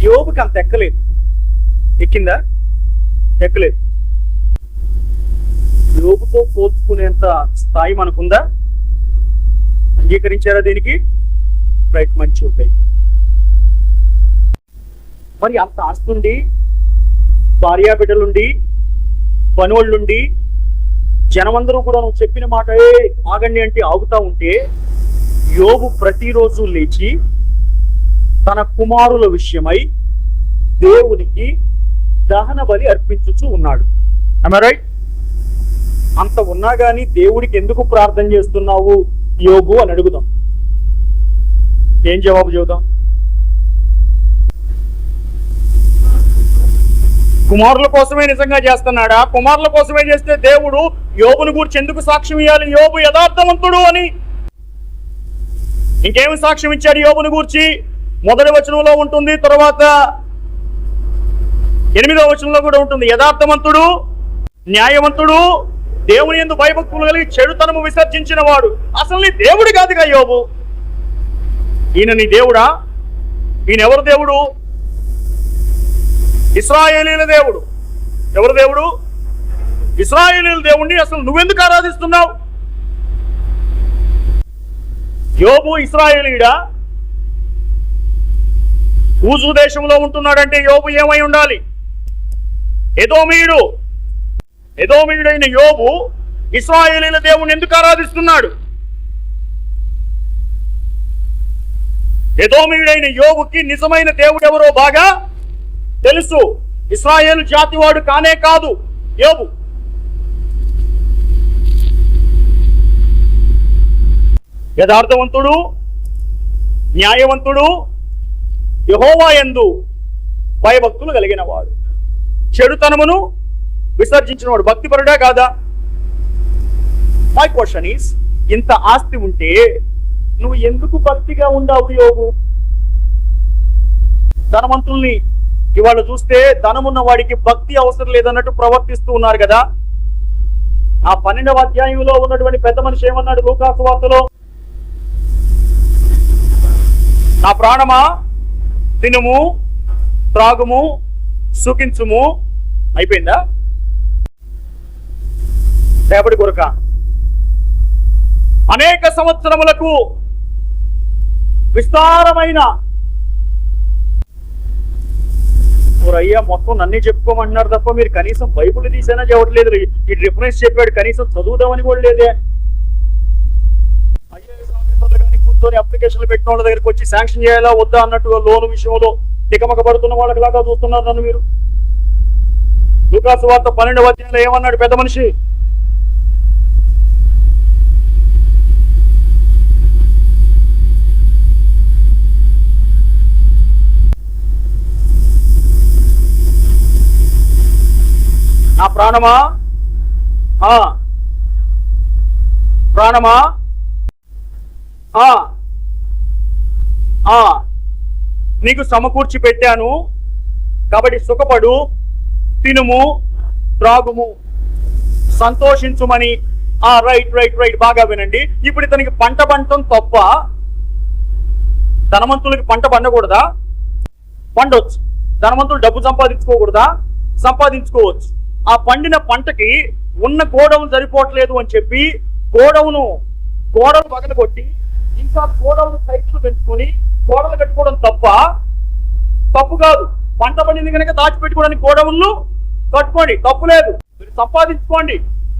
యోబుకి అంత ఎక్కలేదు. ఎక్కిందా? ఎక్కలేదు. యోబుతో పోల్చుకునేంత స్థాయి మనకుందా? అంగీకరించారా దీనికి? రైట్, మంచి ఉంటాయి. మరి అంత ఆస్తుండి, భార్యా బిడ్డలుండి, పనులుండి, జనమందరూ కూడా నువ్వు చెప్పిన మాట ఆగండి అంటే ఆగుతా ఉంటే, యోబు ప్రతిరోజు లేచి తన కుమారుల విషయమై దేవునికి దహన బలి అర్పించుచూ ఉన్నాడు. am I right? అంత ఉన్నా గానీ దేవుడికి ఎందుకు ప్రార్థన చేస్తున్నావు యోబు అని అడుగుదాం. ఏం జవాబు చెబుదాం? కుమారుల కోసమే నిజంగా చేస్తున్నాడా? కుమారుల కోసమే చేస్తే దేవుడు యోబును గురించి ఎందుకు సాక్ష్యం ఇవ్వాలి? యోబు యథార్థవంతుడు అని. ఇంకేమి సాక్ష్యం ఇచ్చాడు యోబును గురించి? మొదటి వచనంలో ఉంటుంది, తర్వాత 8వ వచనంలో కూడా ఉంటుంది. యథార్థవంతుడు, న్యాయవంతుడు, దేవుని యందు భయభక్తులు కలిగి చెడుతనము విసర్జించిన వాడు. అసలు నీ దేవుడు కాదుగా యోబు. ఈయన నీ దేవుడా? ఈయన ఎవరు దేవుడు? ఇశ్రాయేలీల దేవుడు. ఎవరు దేవుడు? ఇశ్రాయేలీల దేవుణ్ణి అసలు నువ్వెందుకు ఆరాధిస్తున్నావు? యోబు ఇశ్రాయేలీయుడా? ఊజు దేశంలో ఉంటున్నాడంటే యోబు ఏమై ఉండాలి? ఎదోమీయుడు. ఎదోమీయుడైన యోబు ఇశ్రాయేలీల దేవుణ్ణి ఎందుకు ఆరాధిస్తున్నాడు? ఎదోమీయుడైన యోబుకి నిజమైన దేవుడు ఎవరో బాగా తెలుసు. ఇశ్రాయేలు జాతివాడు కానే కాదు యోబు. యథార్థవంతుడు, న్యాయవంతుడు, యెహోవా యందు భయభక్తులు కలిగిన వాడు, చెడుతనమును విసర్జించినవాడు. భక్తిపరుడా కాదా? మై క్వశ్చన్ ఈస్, ఇంత ఆస్తి ఉంటే నువ్వు ఎందుకు భక్తిగా ఉండావు యోబు? ధనవంతుల్ని ఇవాళ చూస్తే ధనమున్న వాడికి భక్తి అవసరం లేదన్నట్టు ప్రవర్తిస్తూ ఉన్నారు కదా. ఆ 12వ అధ్యాయంలో ఉన్నటువంటి పెద్ద మనిషి ఏమన్నాడు లూకాసు వార్తలో? నా ప్రాణమా తినుము, త్రాగుము, సుఖించుము. అయిపోయిందా? రేపటి కొరక అనేక సంవత్సరములకు విస్తారమైన అయ్యా మొత్తం నన్నే చెప్పుకోమంటున్నారు తప్ప మీరు కనీసం బైబుల్ తీసైనా చెప్పట్లేదు. ఈ రిఫరెన్స్ చెప్పాడు, కనీసం చదువుదామని కూడా లేదే. ఐఏఎస్ ఆఫీసర్లు కానీ కూర్చొని అప్లికేషన్లు పెట్టిన వాళ్ళ దగ్గరికి వచ్చి శాంక్షన్ చేయాలా వద్దా అన్నట్టుగా లోను విషయంలో తికమక పడుతున్న వాళ్ళకి లాగా చూస్తున్నారు నన్ను మీరు. లూకాసు వార్త 12వ అధ్యాయంలో ఏమన్నాడు పెద్ద మనిషి? నా ప్రాణమా, ప్రాణమా, నీకు సమకూర్చి పెట్టాను కాబట్టి సుఖపడు, తినుము, త్రాగుము, సంతోషించుమని. రైట్ రైట్ రైట్, బాగా వినండి. ఇప్పుడు ఇతనికి పంట పండటం తప్ప? ధనవంతులకి పంట పండకూడదా? పండొచ్చు. ధనవంతులు డబ్బు సంపాదించుకోకూడదా? సంపాదించుకోవచ్చు. ఆ పండిన పంటకి ఉన్న గోడౌన్ సరిపోవట్లేదు అని చెప్పి గోడౌను పగలగొట్టి ఇంకా గోడౌన్ సైకిల్ పెంచుకొని గోడలు కట్టుకోవడం తప్పు కాదు. పంట పండింది కనుక దాచిపెట్టుకోవడానికి గోడౌన్లు కట్టుకోండి, తప్పు లేదు. మీరు సంపాదించుకోండి,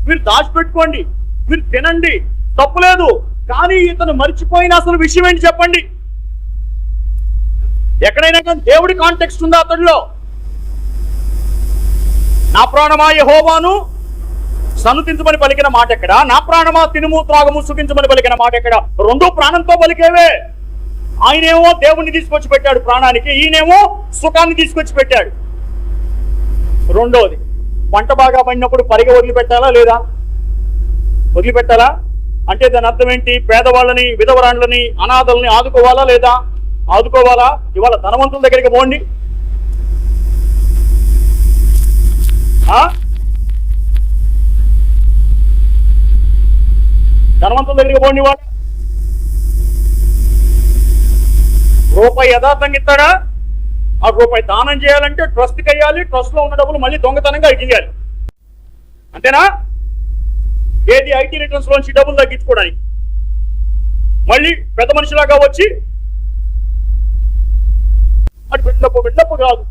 మీరు దాచిపెట్టుకోండి, మీరు తినండి, తప్పు లేదు. కానీ ఇతను మర్చిపోయిన అసలు విషయం ఏంటి చెప్పండి? ఎక్కడైనా కానీ దేవుడి కాంటెక్స్ట్ ఉందా అతడిలో? నా ప్రాణమా యెహోవాను సన్నుతించమని పలికిన మాట ఎక్కడ? నా ప్రాణమా తినుము, త్రాగము, సుఖించమని పలికిన మాట ఎక్కడ? రెండో ప్రాణంతో పలికేవే. ఆయనేమో దేవుణ్ణి తీసుకొచ్చి పెట్టాడు ప్రాణానికి, ఈయనేమో సుఖాన్ని తీసుకొచ్చి పెట్టాడు. రెండోది, పంట బాగా పండినప్పుడు పరిగె వదిలిపెట్టాలా లేదా? వదిలిపెట్టాలా? అంటే దాని అర్థం ఏంటి? పేదవాళ్ళని, విధవరాండ్లని, అనాథల్ని ఆదుకోవాలా లేదా? ఆదుకోవాలా? ఇవాళ ధనవంతుల దగ్గరికి పోండి, ధనవంతుల దగ్గరికి పోండి, వాళ్ళు రూపాయి యథార్థంగా ఇస్తాడా? రూపాయి దానం చేయాలంటే ట్రస్ట్కి వేయాలి, ట్రస్ట్లో ఉన్న డబ్బులు మళ్ళీ దొంగతనంగా ఎక్కియాలి. అంతేనా? ఏది ఐటీ రిటర్న్స్ లోంచి డబ్బులు తగ్గించుకోవడానికి మళ్ళీ పెద్ద మనిషిలాగా వచ్చి అటు బిల్డప్పు కాదు.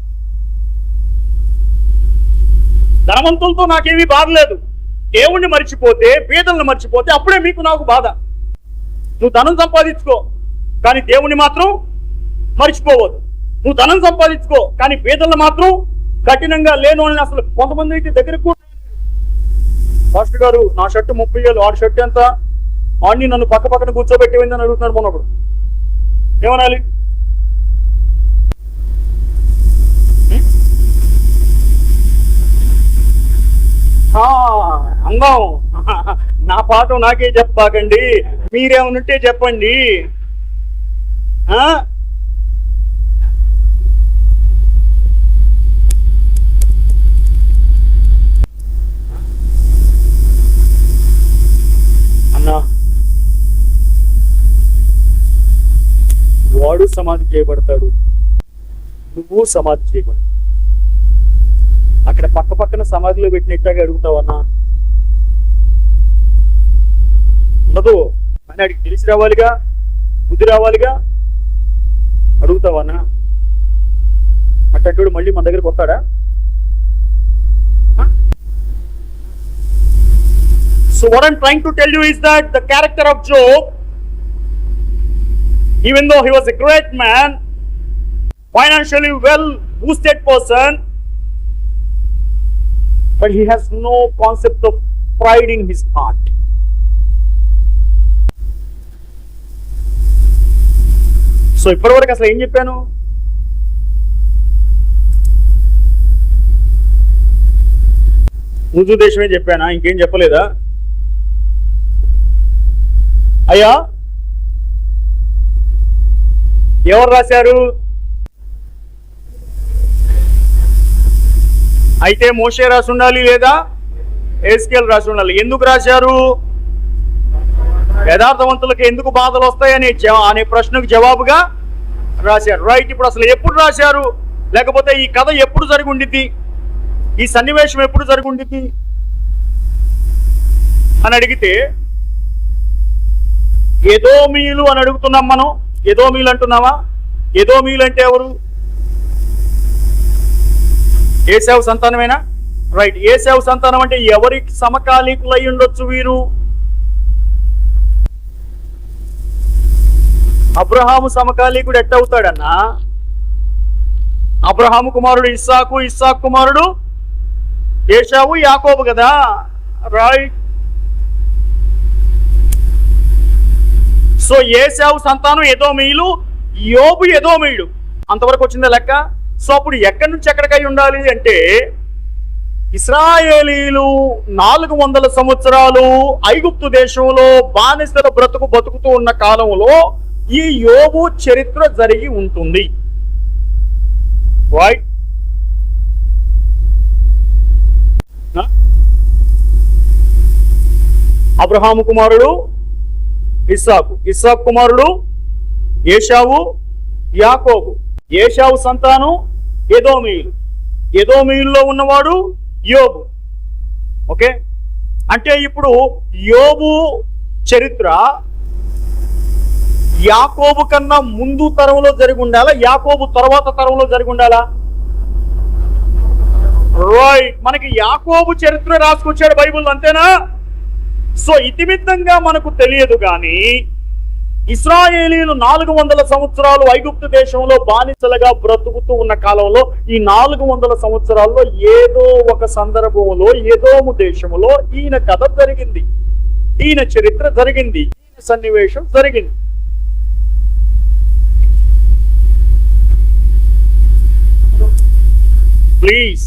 ధనవంతులతో నాకేమీ బాధ లేదు. దేవుణ్ణి మర్చిపోతే, పేదలను మర్చిపోతే అప్పుడే మీకు నాకు బాధ. నువ్వు ధనం సంపాదించుకో కానీ దేవుణ్ణి మాత్రం మర్చిపోవద్దు. నువ్వు ధనం సంపాదించుకో కానీ పేదలను మాత్రం కఠినంగా లేని వాళ్ళని అసలు కొంతమంది అయితే దగ్గరకు పాస్టర్ గారు నా షర్టు 30,000, ఆడి షర్ట్ ఎంత, ఆడిని నన్ను పక్కన కూర్చోబెట్టేవిందని అడుగుతున్నాడు మొన్నప్పుడు. ఏమనాలి? అందాం, నా పాఠం నాకే చెప్పాకండి, మీరేమనుంటే చెప్పండి. అన్నా, వాడు సమాధి చేయబడతాడు, నువ్వు సమాధి చేయబడతావు. అక్కడ పక్కన సమాధిలో పెట్టినట్టుగా అడుగుతావన్నా? ఉండదు. కానీ అడిగి తెలిసి రావాలిగా, బుద్ధి రావాలిగా. అడుగుతావన్నా? అట్టడు మళ్ళీ మన దగ్గరికి వస్తాడా? So what I'm trying to tell you is that the character of Job, even though he was a great man, financially well boosted person, but he has no concept of pride in his heart. So ఇప్పటివరకు అసలు ఏం చెప్పాను? ఉర్దూ దేశమే చెప్పానా? ఇంకేం చెప్పలేదా? అయ్యా, ఎవరు రాశారు? అయితే మోషే రాసి ఉండాలి లేదా ఎస్కేల్ రాసి ఉండాలి. ఎందుకు రాశారు? యథార్థవంతులకు ఎందుకు బాధలు వస్తాయని అనే ప్రశ్నకు జవాబుగా రాశారు. రైట్. ఇప్పుడు అసలు ఎప్పుడు రాశారు, లేకపోతే ఈ కథ ఎప్పుడు జరిగి ఉండిద్ది, ఈ సన్నివేశం ఎప్పుడు జరిగి ఉండిద్ది అని అడిగితే, ఎదోమీయులు అని అడుగుతున్నాం మనం. ఎదోమీయులు అంటున్నావా? ఎదోమీయులు అంటే ఎవరు? ఏశావు సంతానమేనా? రైట్. ఏశావు సంతానం అంటే ఎవరికి సమకాలీకులై ఉండొచ్చు వీరు? అబ్రహాము సమకాలీకుడు ఎట్టవుతాడన్నా? అబ్రహాము కుమారుడు ఇస్సాకు, ఇస్సాకు కుమారుడు ఏశావు, యాకోబు కదా. రైట్. సో ఏశావు సంతానం ఎదోమీయులు, యోబు ఎదోమీయుడు. అంతవరకు వచ్చిందా లెక్క? సో అప్పుడు ఎక్కడి నుంచి ఎక్కడికై ఉండాలి అంటే, ఇశ్రాయేలీలు 400 సంవత్సరాలు ఐగుప్తు దేశంలో బానిసల బతుకుతూ ఉన్న కాలంలో ఈ యోబు చరిత్ర జరిగి ఉంటుంది. రైట్. అబ్రహాము కుమారుడు ఇస్సాకు, ఇస్సాకు కుమారుడు ఏశావు, యాకోబు. ఏశావు సంతానం ఎదోమీయులు, ఎదోమీయుల్లో ఉన్నవాడు యోబు. ఓకే. అంటే ఇప్పుడు యోబు చరిత్ర యాకోబు కన్నా ముందు తరంలో జరిగి ఉండాలా, యాకోబు తర్వాత తరంలో జరిగి ఉండాలా? రైట్. మనకి యాకోబు చరిత్ర రాసుకొచ్చాడు బైబిల్, అంతేనా? సో ఇతిమిత్తంగా మనకు తెలియదు కానీ ఇశ్రాయేలీలు 400 సంవత్సరాలు ఐగుప్తు దేశంలో బానిసలుగా బ్రతుకుతూ ఉన్న కాలంలో ఈ 400 సంవత్సరాల్లో ఏదో ఒక సందర్భంలో ఏదోము దేశంలో ఈయన కథ జరిగింది, ఈయన చరిత్ర జరిగింది, ఈయన సన్నివేశం జరిగింది. ప్లీజ్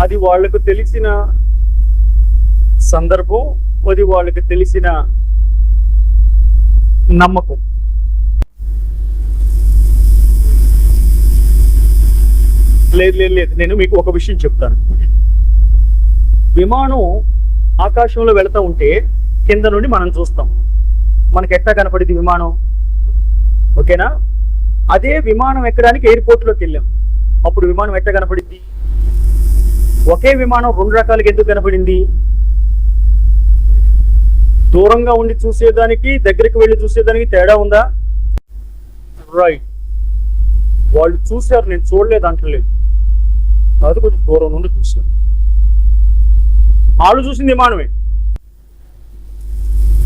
అది వాళ్ళకు తెలిసిన సందర్భం, అది వాళ్ళకి తెలిసిన నమ్మకం. లేదు లేదు లేదు, నేను మీకు ఒక విషయం చెప్తాను. విమానం ఆకాశంలో వెళతా ఉంటే కింద నుండి మనం చూస్తాం, మనకి ఎట్లా కనపడింది విమానం, ఓకేనా? అదే విమానం ఎక్కడానికి ఎయిర్పోర్ట్లోకి వెళ్ళాం, అప్పుడు విమానం ఎట్లా కనపడింది? ఒకే విమానం రెండు రకాలుగా ఎందుకు కనపడింది? దూరంగా ఉండి చూసేదానికి దగ్గరికి వెళ్ళి చూసేదానికి తేడా ఉందా? రైట్, వాళ్ళు చూశారు, నేను చూడలేదు అంటలేదు, అది కొంచెం దూరం నుండి చూశారు. వాళ్ళు చూసింది విమానమే.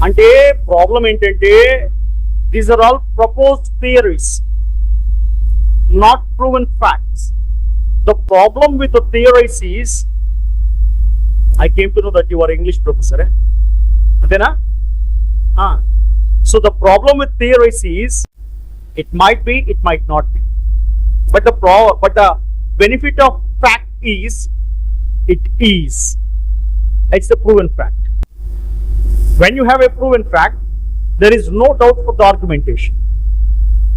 అంటే ప్రాబ్లం ఏంటంటే these are all proposed theories, not proven facts. The problem with the theories is, I came to know that you are English professor, eh? Adena? So the problem with theories is, it might be, it might not be. But the benefit of fact is, it is. It's a proven fact. When you have a proven fact, there is no doubt for the argumentation.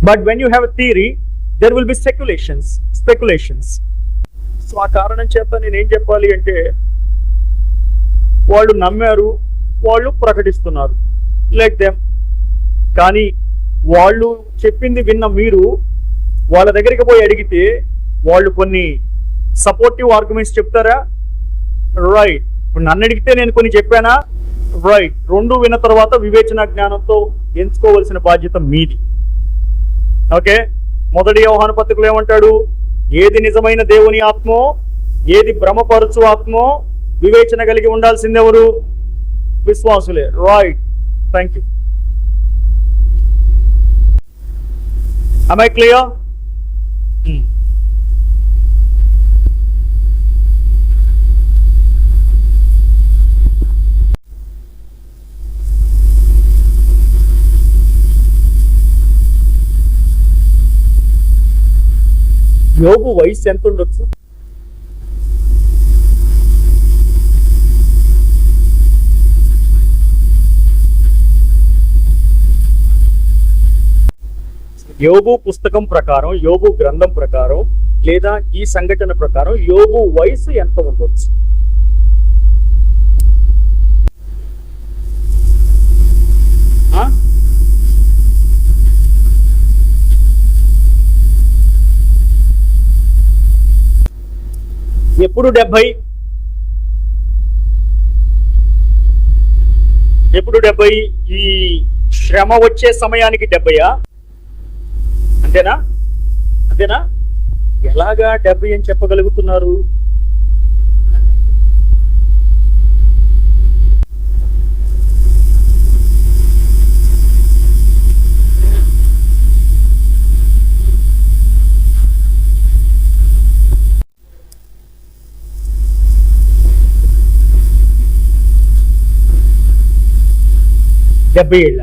But when you have a theory, there will be speculations. So ఆ కారణం చేత నేనేం చెప్పాలి అంటే, వాళ్ళు నమ్మారు, వాళ్ళు ప్రకటిస్తున్నారు, లెట్ దెమ్. కానీ వాళ్ళు చెప్పింది విన్న మీరు వాళ్ళ దగ్గరికి పోయి అడిగితే వాళ్ళు కొన్ని సపోర్టివ్ ఆర్గ్యుమెంట్స్ చెప్తారా? రైట్. ఇప్పుడు నన్ను అడిగితే నేను కొన్ని చెప్పానా? రైట్. రెండు విన్న తర్వాత వివేచన జ్ఞానంతో ఎంచుకోవాల్సిన బాధ్యత మీది. ఓకే, మొదటి యోహాను పత్రికలో ఏమంటాడు? ఏది నిజమైన దేవుని ఆత్మో, ఏది భ్రమపరచు ఆత్మో వివేచన కలిగి ఉండాల్సింది ఎవరు? విశ్వాసులే. Right, thank you. Am I clear? యోబు వయసు ఎంత ఉండొచ్చు? యోబు పుస్తకం ప్రకారం, యోబు గ్రంథం ప్రకారం, లేదా ఈ సంఘటన ప్రకారం యోబు వయసు ఎంత ఉండొచ్చు? ఎప్పుడు 70? ఎప్పుడు 70? ఈ శ్రమ వచ్చే సమయానికి 70? అంతేనా? అంతేనా? ఎలాగా 70 అని చెప్పగలుగుతున్నారు? ఏళ్ళ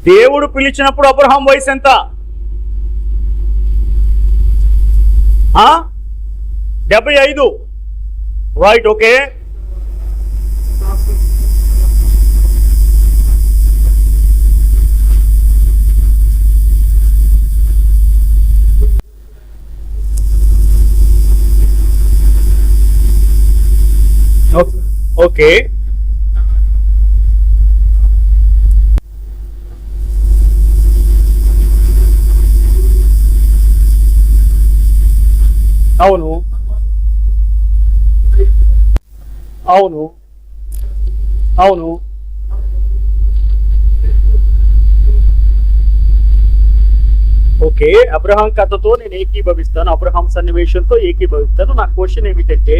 దేవుడు పిలిచినప్పుడు అబ్రహాం వయసు ఎంత? 75. Right, okay. ఓకే, అవును అవును అవును. ఓకే, అబ్రహాం కథతో నేను ఏకీభవిస్తాను, అబ్రహాం సన్నివేశంతో ఏకీభవిస్తాను. నా క్వశ్చన్ ఏమిటంటే,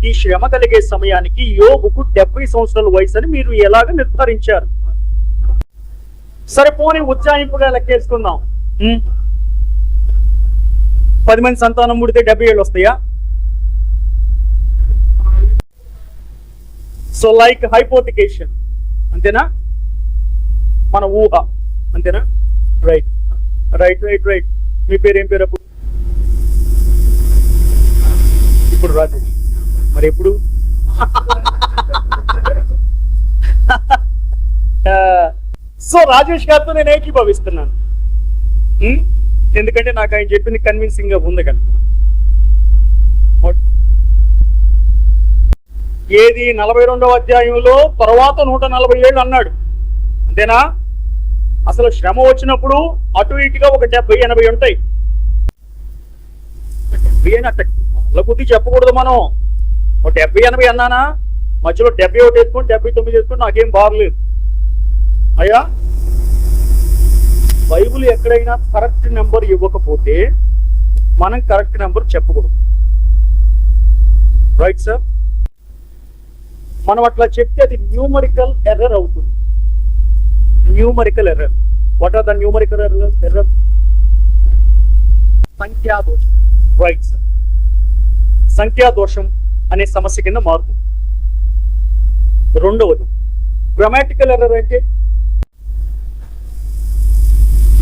ఈ శ్రమ కలిగే సమయానికి యోబుకు 70 సంవత్సరాల వయసు అని మీరు ఎలాగ నిర్ధారించారు? సరే, పోనీ ఉజ్జాయింపుగా లెక్కేసుకుందాం. 10 మంది సంతానం పుడితే 70 ఏళ్ళు వస్తాయా? సో లైక్ హైపోతికేషన్, అంతేనా? మన ఊహ, అంతేనా? Right right right right. మీ పేరు ఏం పేరు అప్పుడు? ఇప్పుడు రాజేష్. మరి ఎప్పుడు? సో రాజేష్ గారితో నేను ఏకీభవిస్తున్నాను. ఎందుకంటే నాకు ఆయన చెప్పింది కన్విన్సింగ్ గా ఉంది కనుక. ఏది 42వ అధ్యాయంలో తర్వాత 140 ఏళ్ళు అన్నాడు, అంతేనా? అసలు శ్రమ వచ్చినప్పుడు అటు ఇటుగా ఒక 70-80 ఉంటాయి. వాళ్ళ కొద్ది చెప్పకూడదు మనం. ఒక 70-80 అన్నానా, మధ్యలో 71 వేసుకొని 79 వేసుకొని నాకేం బాగలేదు అయ్యా. బైబుల్ ఎక్కడైనా కరెక్ట్ నెంబర్ ఇవ్వకపోతే మనం కరెక్ట్ నెంబర్ చెప్పకూడదు. Right sir? మనం అట్లా చెప్తే అది న్యూమరికల్ ఎర్రర్ అవుతుంది. Numerical error. What are the numerical error? సంఖ్యాదోషం. రైట్ సార్, సంఖ్యాదోషం అనే సమస్య కింద మారుతుంది. రెండవది గ్రామాటికల్ ఎర్రర్ అంటే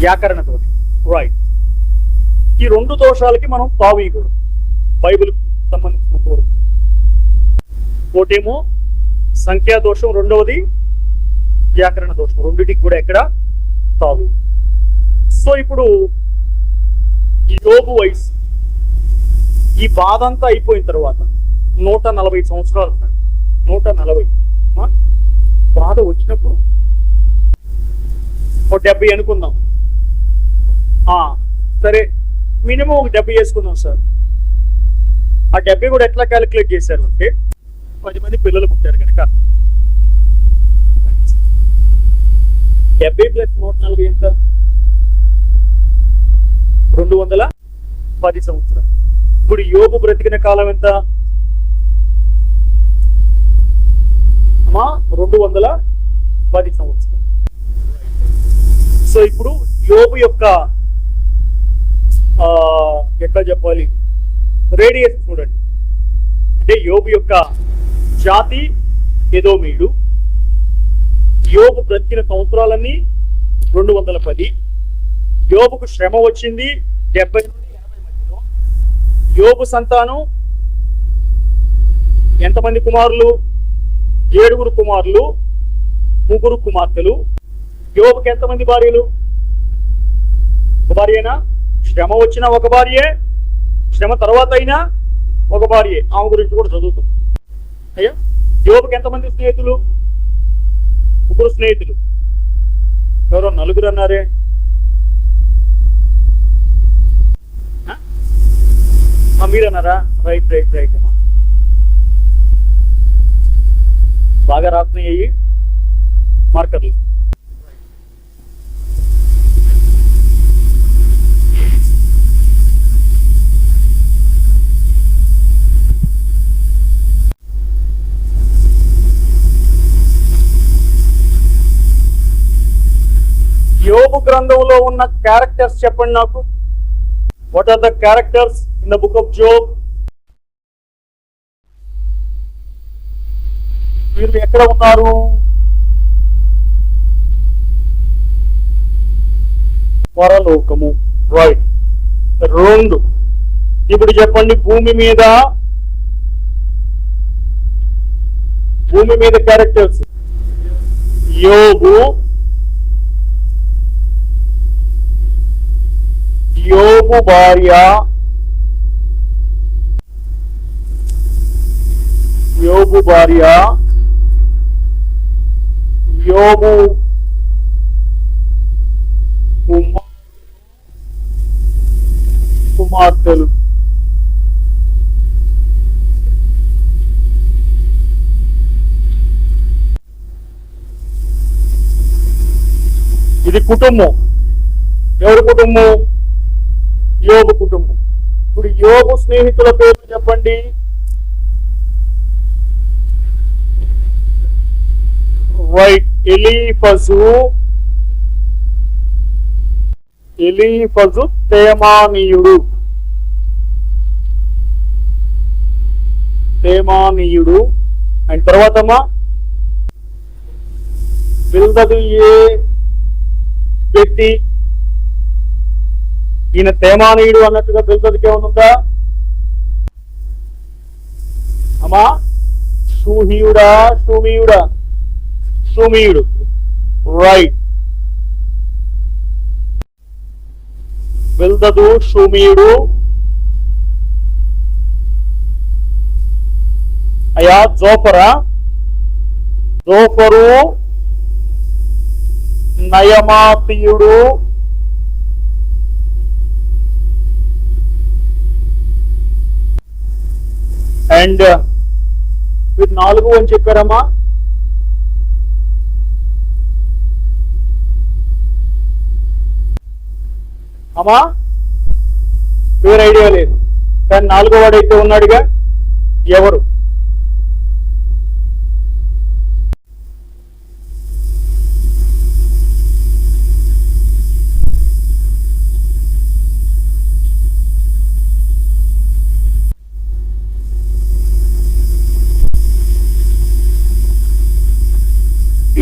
వ్యాకరణ దోషం. రైట్. ఈ రెండు దోషాలకి మనం తావీయకూడదు బైబిల్ సంబంధించిన కోర్సు. ఒకటేమో సంఖ్యా దోషం, రెండవది వ్యాకరణ దోషం. రెండింటికి కూడా ఎక్కడ తావు. సో ఇప్పుడు ఈ యోబు వయసు, ఈ బాధ అంతా అయిపోయిన తర్వాత 140 సంవత్సరాలు ఉన్నాయి. 140 బాధ వచ్చినప్పుడు ఒక 70 అనుకుందాం. సరే, మినిమం ఒక 70 వేసుకుందాం సార్. ఆ 70 కూడా ఎట్లా క్యాలిక్యులేట్ చేశారు అంటే 10 మంది పిల్లలు పుట్టారు కనుక 70 + 140 ఎంత? 210 సంవత్సరాలు. ఇప్పుడు యోబు బ్రతికిన కాలం ఎంత అమ్మా? 210 సంవత్సరాలు. సో ఇప్పుడు యోబు యొక్క ఎట్లా చెప్పాలి, రేడియస్ చూడండి. అంటే యోబు యొక్క జాతి ఎదోమీయుడు. యోబు బ్రతికిన సంవత్సరాలన్నీ 210. యోబుకు శ్రమ వచ్చింది 70 నుండి 80 మధ్యలో. యోబు సంతానం ఎంతమంది కుమారులు? 7 కుమారులు, 3 కుమార్తెలు. యోబుకి ఎంతమంది భార్యలు? ఒక భార్యేనా? శ్రమ వచ్చినా ఒక భార్యే, శ్రమ తర్వాత అయినా ఒక భార్యే. ఆమె గురించి కూడా చదువుతాం. అయ్యా, యోబుకి ఎంతమంది స్నేహితులు? 3 స్నేహితులు. ఎవరో 4 అన్నారే? మీరన్నారా? రైట్ రైట్ రైట్ అమ్మా. బాగా రాస్తున్నాయి మార్కర్లు. యోబు గ్రంథంలో ఉన్న క్యారెక్టర్స్ చెప్పండి నాకు. What are the characters in the book of Job? వీళ్ళు ఎక్కడ ఉన్నారు? పరలోకము. రైట్. 2. ఇప్పుడు చెప్పండి, భూమి మీద క్యారెక్టర్స్. యోబు, యోబు భార్య, యోబు కుమార్తెలు. ఇది కుటుంబం. ఎవరి కుటుంబం? యోబు కుటుంబం. ఇప్పుడు యోబు స్నేహితుల పేర్లు చెప్పండి. రైట్. ఎలీఫజు తేమానీయుడు. అండ్ తర్వాత బిల్దదు ఏ వ్యక్తి? ఈయన తేమానీయుడు అన్నట్టుగా బిల్దదుకి ఏమనుందా అమ్మా? షూమీయుడు. రైట్. బిల్దదు షూమీయుడు అయా జోపరా జోపరు నయమాతీయుడు అండ్ మీరు 4 అని చెప్పారమ్మా. అమ్మా పేరు ఐడియా లేదు, కానీ 4వ వాడైతే ఉన్నాడుగా. ఎవరు?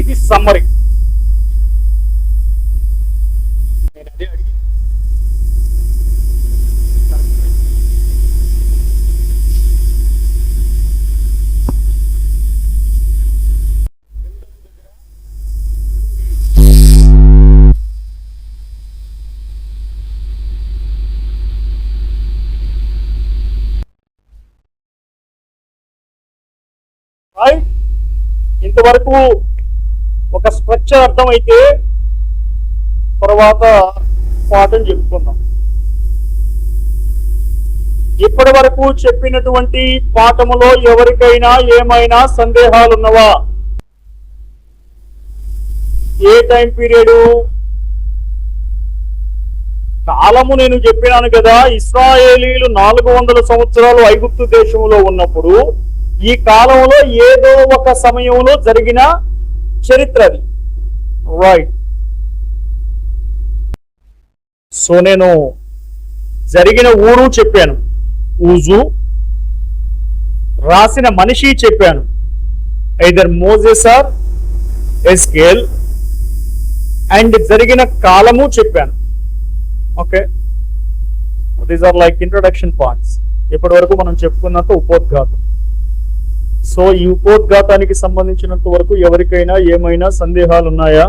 ఇది సమ్మరీ. నేను అదే అడిగింది. ఇంతవరకు ఒక స్ట్రక్చర్ అర్థమైతే తర్వాత పాఠం చెప్పుకుందాం. ఇప్పటి వరకు చెప్పినటువంటి పాఠములో ఎవరికైనా ఏమైనా సందేహాలు ఉన్నవా? ఏ టైం పీరియడ్ కాలము నేను చెప్పినాను కదా. ఇశ్రాయేలీలు 400 సంవత్సరాలు ఐగుప్తు దేశంలో ఉన్నప్పుడు ఈ కాలంలో ఏదో ఒక సమయంలో జరిగిన చరిత్ర అది. రైట్. సో నేను జరిగిన ఊరు చెప్పాను, ఊజు. రాసిన మనిషి చెప్పాను, either Moses or Ezekiel. And జరిగిన కాలము చెప్పాను. Okay, these are like introduction parts. ఇప్పటి వరకు మనం చెప్పుకున్నంత ఉపోద్ఘాతం. సో ఈ ఉపోద్ఘాతానికి సంబంధించినంత వరకు ఎవరికైనా ఏమైనా సందేహాలు ఉన్నాయా?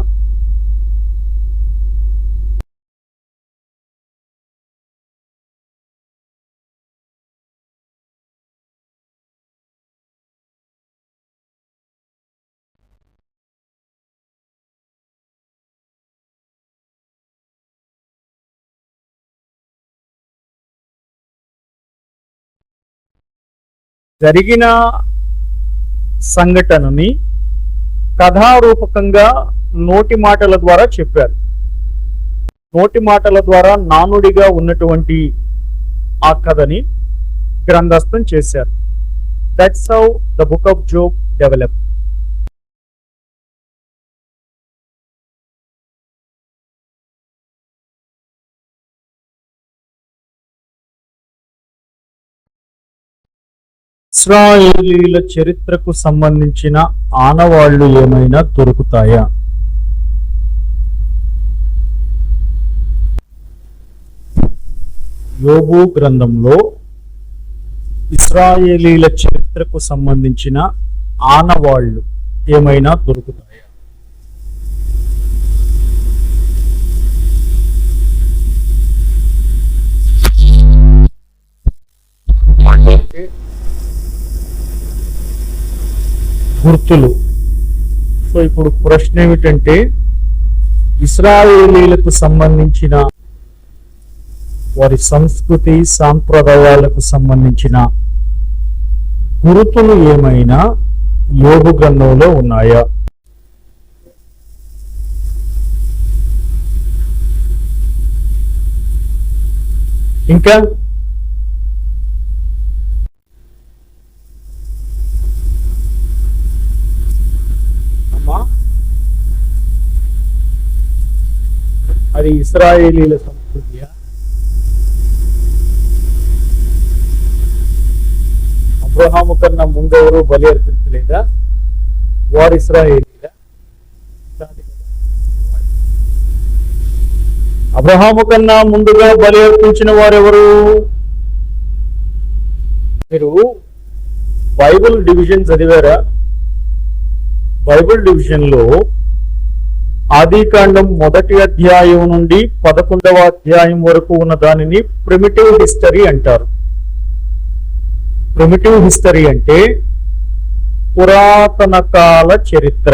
జరిగిన సంఘటనని కథారూపకంగా నోటి మాటల ద్వారా చెప్పారు. నోటి మాటల ద్వారా నానుడిగా ఉన్నటువంటి ఆ కథని గ్రంథస్థం చేశారు. That's how the book of Job develop. ఇశ్రాయేలీల చరిత్రకు సంబంధించిన ఆనవాళ్లు ఏమైనా దొరుకుతాయా? యోబు గ్రంథంలో ఇశ్రాయేలీల చరిత్రకు సంబంధించిన ఆనవాళ్లు ఏమైనా దొరుకుతాయా? గుర్తులు. సో ఇప్పుడు ప్రశ్న ఏమిటంటే, ఇశ్రాయేలీలకు సంబంధించిన వారి సంస్కృతి సాంప్రదాయాలకు సంబంధించిన గుర్తులు ఏమైనా యోబు గ్రంథంలో ఉన్నాయా? ఇంకా అది ఇశ్రాయేలీల సంస్కృతియా? అబ్రహాము కన్నా ముందెవరు బలి అర్పించలేదా? వారు ఇశ్రాయేలీలా? అబ్రహాము కన్నా ముందుగా బలి అర్పించిన వారెవరు? మీరు బైబిల్ డివిజన్ చదివారా? బైబిల్ డివిజన్ లో ఆదికాండం 1వ అధ్యాయం నుండి 11వ అధ్యాయం వరకు ఉన్న దానిని ప్రిమిటివ్ హిస్టరీ అంటారు. ప్రిమిటివ్ హిస్టరీ అంటే పురాతన కాల చరిత్ర.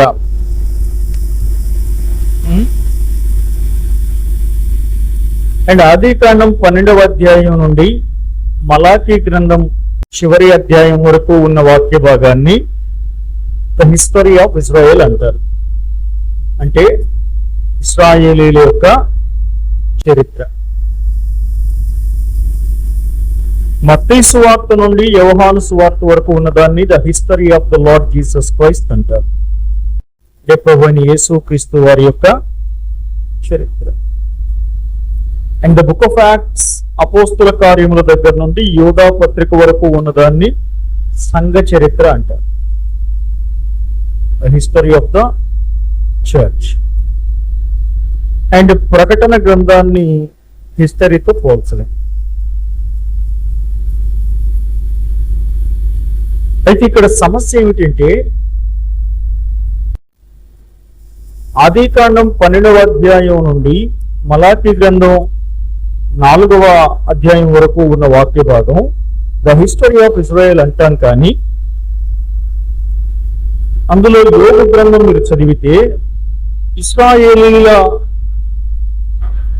అండ్ ఆదికాండం 12వ అధ్యాయం నుండి మలాకీ గ్రంథం చివరి అధ్యాయం వరకు ఉన్న వాక్య భాగాన్ని ద హిస్టరీ ఆఫ్ ఇజ్రాయెల్ అంటారు. అంటే ఇశ్రాయేలీల యొక్క చరిత్ర. మత్తయి సువార్త నుండి యోహాను సువార్త వరకు ఉన్నదాన్ని the history of the lord Jesus Christ అంటారు. ప్రభువైన యేసుక్రీస్తు వారి యొక్క చరిత్ర. And the book of acts అపోస్తుల కార్యముల దగ్గర నుండి యోధా పత్రిక వరకు ఉన్నదాన్ని సంఘ చరిత్ర అంటారు. The history of the church. And ప్రకటన గ్రంథాన్ని హిస్టరీతో పోల్చలేం. అయితే ఇక్కడ సమస్య ఏమిటంటే ఆదికాండం 12వ అధ్యాయం నుండి మలాకీ గ్రంథం 4వ అధ్యాయం వరకు ఉన్న వాక్య భాగం ద హిస్టరీ ఆఫ్ ఇజ్రాయెల్ అంటాం. కానీ అందులో యోబు గ్రంథం మీరు చదివితే ఇశ్రాయేలీల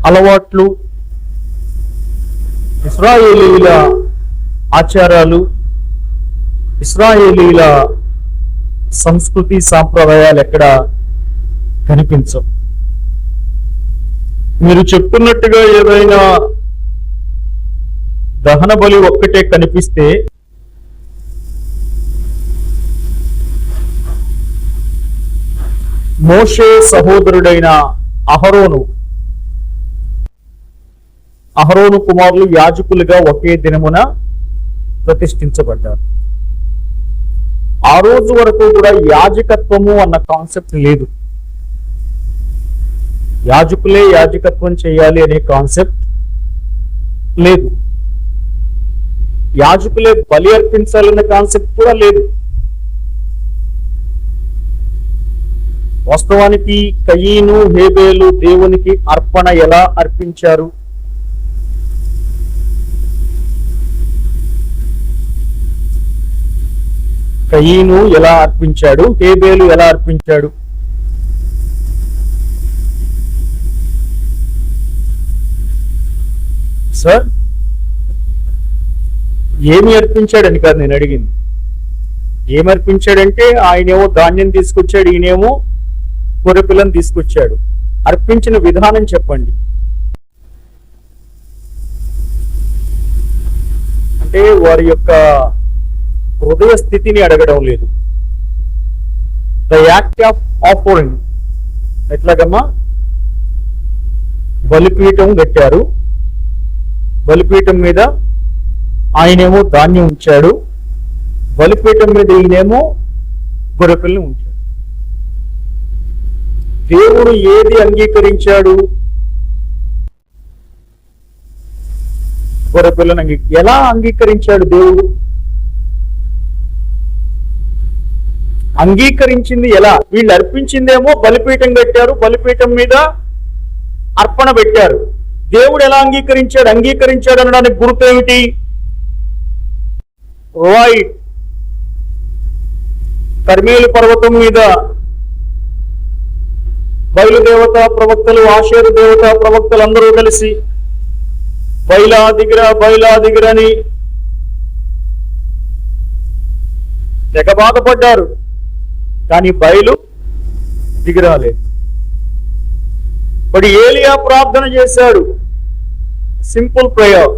అలవాట్లు, ఇశ్రాయేలీల ఆచారాలు, ఇశ్రాయేలీల సంస్కృతి సాంప్రదాయాలు ఎక్కడ కనిపించవు. మీరు చెప్తున్నట్టుగా ఏదైనా దహన బలి ఒక్కటే కనిపిస్తే మోషే సహోదరుడైన అహరోను కుమారులు యాజకులుగా ఒకే దినమున ప్రతిష్ఠించబడ్డారు. ఆ రోజు వరకు కూడా యాజకత్వము అన్న కాన్సెప్ట్ లేదు. యాజకులే యాజకత్వం చేయాలి అనే కాన్సెప్ట్ లేదు. యాజకులే బలి అర్పించాలనే కాన్సెప్ట్ కూడా లేదు. వాస్తవానికి కయీను హేబేలు దేవునికి అర్పణ ఎలా అర్పించారు? కయీను ఎలా అర్పించాడు? హేబేలు ఎలా అర్పించాడు? సార్, ఏమి అర్పించాడని కాదు నేను అడిగింది. ఏమి అర్పించాడంటే ఆయనేమో ధాన్యం తీసుకొచ్చాడు, ఈయనేమో గొర్రెపిల్లని తీసుకొచ్చాడు. అర్పించిన విధానం చెప్పండి. అంటే వారి యొక్క హృదయ స్థితిని అడగడం లేదు. ద యాక్ట్ ఆఫ్ ఆఫరింగ్ ఎట్లాగమ్మా? బలిపీఠం కట్టారు, బలిపీఠం మీద ఆయనేమో ధాన్యం ఉంచాడు, బలిపీఠం మీద ఈయనేమో గొర్రెపిల్లని ఉంచాడు. దేవుడు ఏది అంగీకరించాడు? గొర్రెపిల్లని ఎలా అంగీకరించాడు దేవుడు? అంగీకరించింది ఎలా? వీళ్ళు అర్పించిందేమో బలిపీఠం కట్టారు, బలిపీఠం మీద అర్పణ పెట్టారు. దేవుడు ఎలా అంగీకరించాడు? అంగీకరించాడు అనడానికి గుర్తు ఏమిటి? రైట్, కర్మేలు పర్వతం మీద బయలుదేవతా ప్రవక్తలు, ఆషేరు దేవతా ప్రవక్తలు అందరూ కలిసి బయలా దిగిరని తెగ బాధపడ్డారు. కానీ బయలు దిగిరాలేదు. మరి ఏలియా ప్రార్థన చేశాడు, సింపుల్ ప్రేయర్.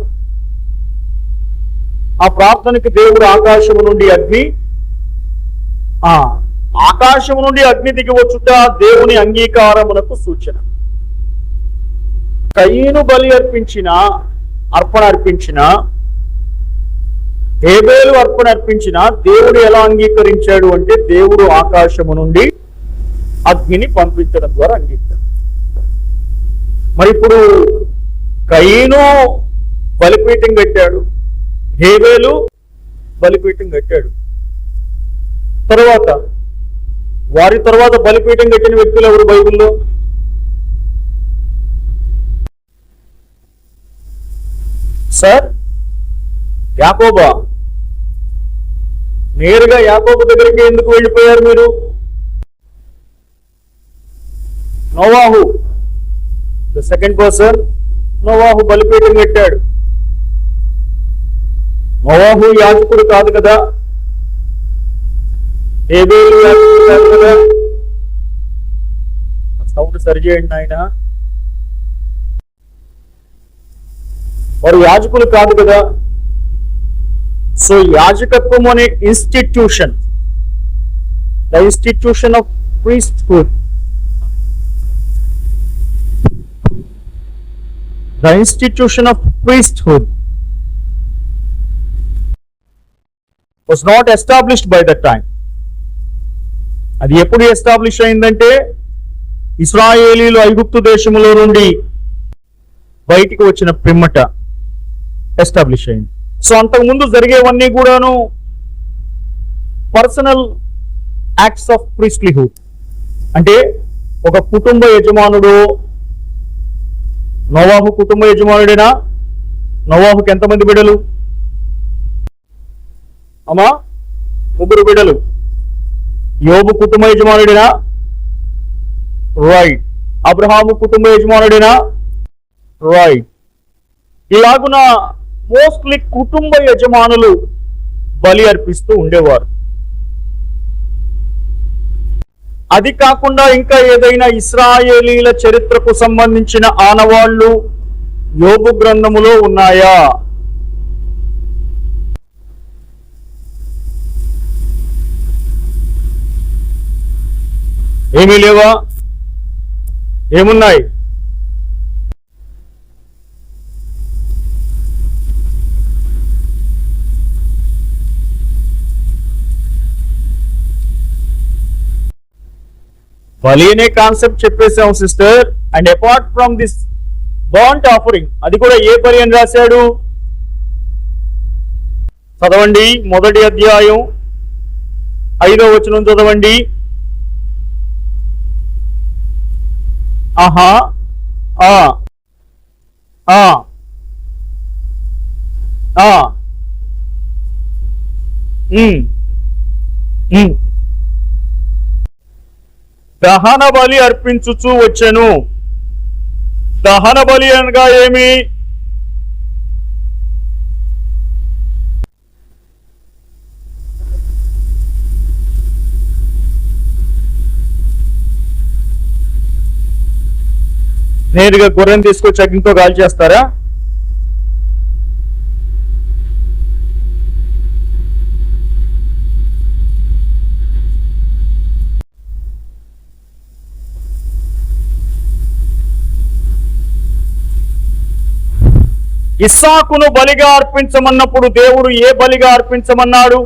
ఆ ప్రార్థనకి దేవుడు ఆకాశము నుండి అగ్ని దిగి వచ్చుట దేవుని అంగీకారమునకు సూచన. కయీను బలి అర్పణ అర్పించిన, హేబేలు అర్పణ అర్పించిన దేవుడు ఎలా అంగీకరించాడు అంటే దేవుడు ఆకాశము నుండి అగ్నిని పంపించడం ద్వారా అంగీకరించాడు. మరి ఇప్పుడు కయీను బలిపీఠం కట్టాడు, హేబేలు బలిపీఠం కట్టాడు. వారి తర్వాత బలిపీఠం కట్టిన వ్యక్తులు ఎవరు బైబిల్లో? సార్ యాకోబా, నేరుగా యాకోబు దగ్గరికి ఎందుకు వెళ్ళిపోయారు మీరు? నోవాహు, ద సెకండ్ పర్సన్, నోవాహు బలిపీఠం పెట్టాడు. నోవాహు యాజకుడు కాదు కదా, హేబేలు యాజకుడు కాదు కదా. సౌండ్ సరిచేయండి ఆయన. వారు యాజకులు కాదు కదా. సో యాజకత్వం అనే institution, the institution of priesthood, the institution of priesthood was not established by that time. అది ఎప్పుడు ఎస్టాబ్లిష్ అయిందంటే ఇశ్రాయేలీలు ఐగుప్తు దేశములో నుండి బయటికి వచ్చిన పిమ్మట ఎస్టాబ్లిష్ అయింది. సో అంతకుముందు జరిగేవన్నీ కూడాను పర్సనల్ యాక్ట్స్ ఆఫ్ ప్రీస్ట్లీహుడ్. అంటే ఒక కుటుంబ యజమానుడు, నోవాహు కుటుంబ యజమానుడేనా? నోవాహుకి ఎంతమంది బిడ్డలు అమ్మా? 3 బిడ్డలు. యోబు కుటుంబ యజమానుడేనా? రైట్. అబ్రహాము కుటుంబ యజమానుడేనా? రైట్. ఇలాగున మోస్ట్లీ కుటుంబ యజమానులు బలి అర్పిస్తూ ఉండేవారు. అది కాకుండా ఇంకా ఏదైనా ఇశ్రాయేలీల చరిత్రకు సంబంధించిన ఆనవాళ్లు యోబు గ్రంథములో ఉన్నాయా? ఏమీ లేవా? ఏమున్నాయి? బలి అనే కాన్సెప్ట్ చెప్పేసాం sister. And apart from this burnt offering, అది కూడా ఏ బలి అని రాశాడు? చదవండి, 1వ అధ్యాయం 5వ వచనం చదవండి. ఆహా, ఆ ఆ ఆ దహన బలి అర్పించుచూ వచ్చెను. దహన బలి అనగా ఏమి? నేరుగా గొర్రెను తీసుకొచ్చి అగ్నితో గాలి చేస్తారా? ఇస్సాకును బలిగా అర్పించమన్నప్పుడు దేవుడు ఏ బలిగా అర్పించమన్నాడు?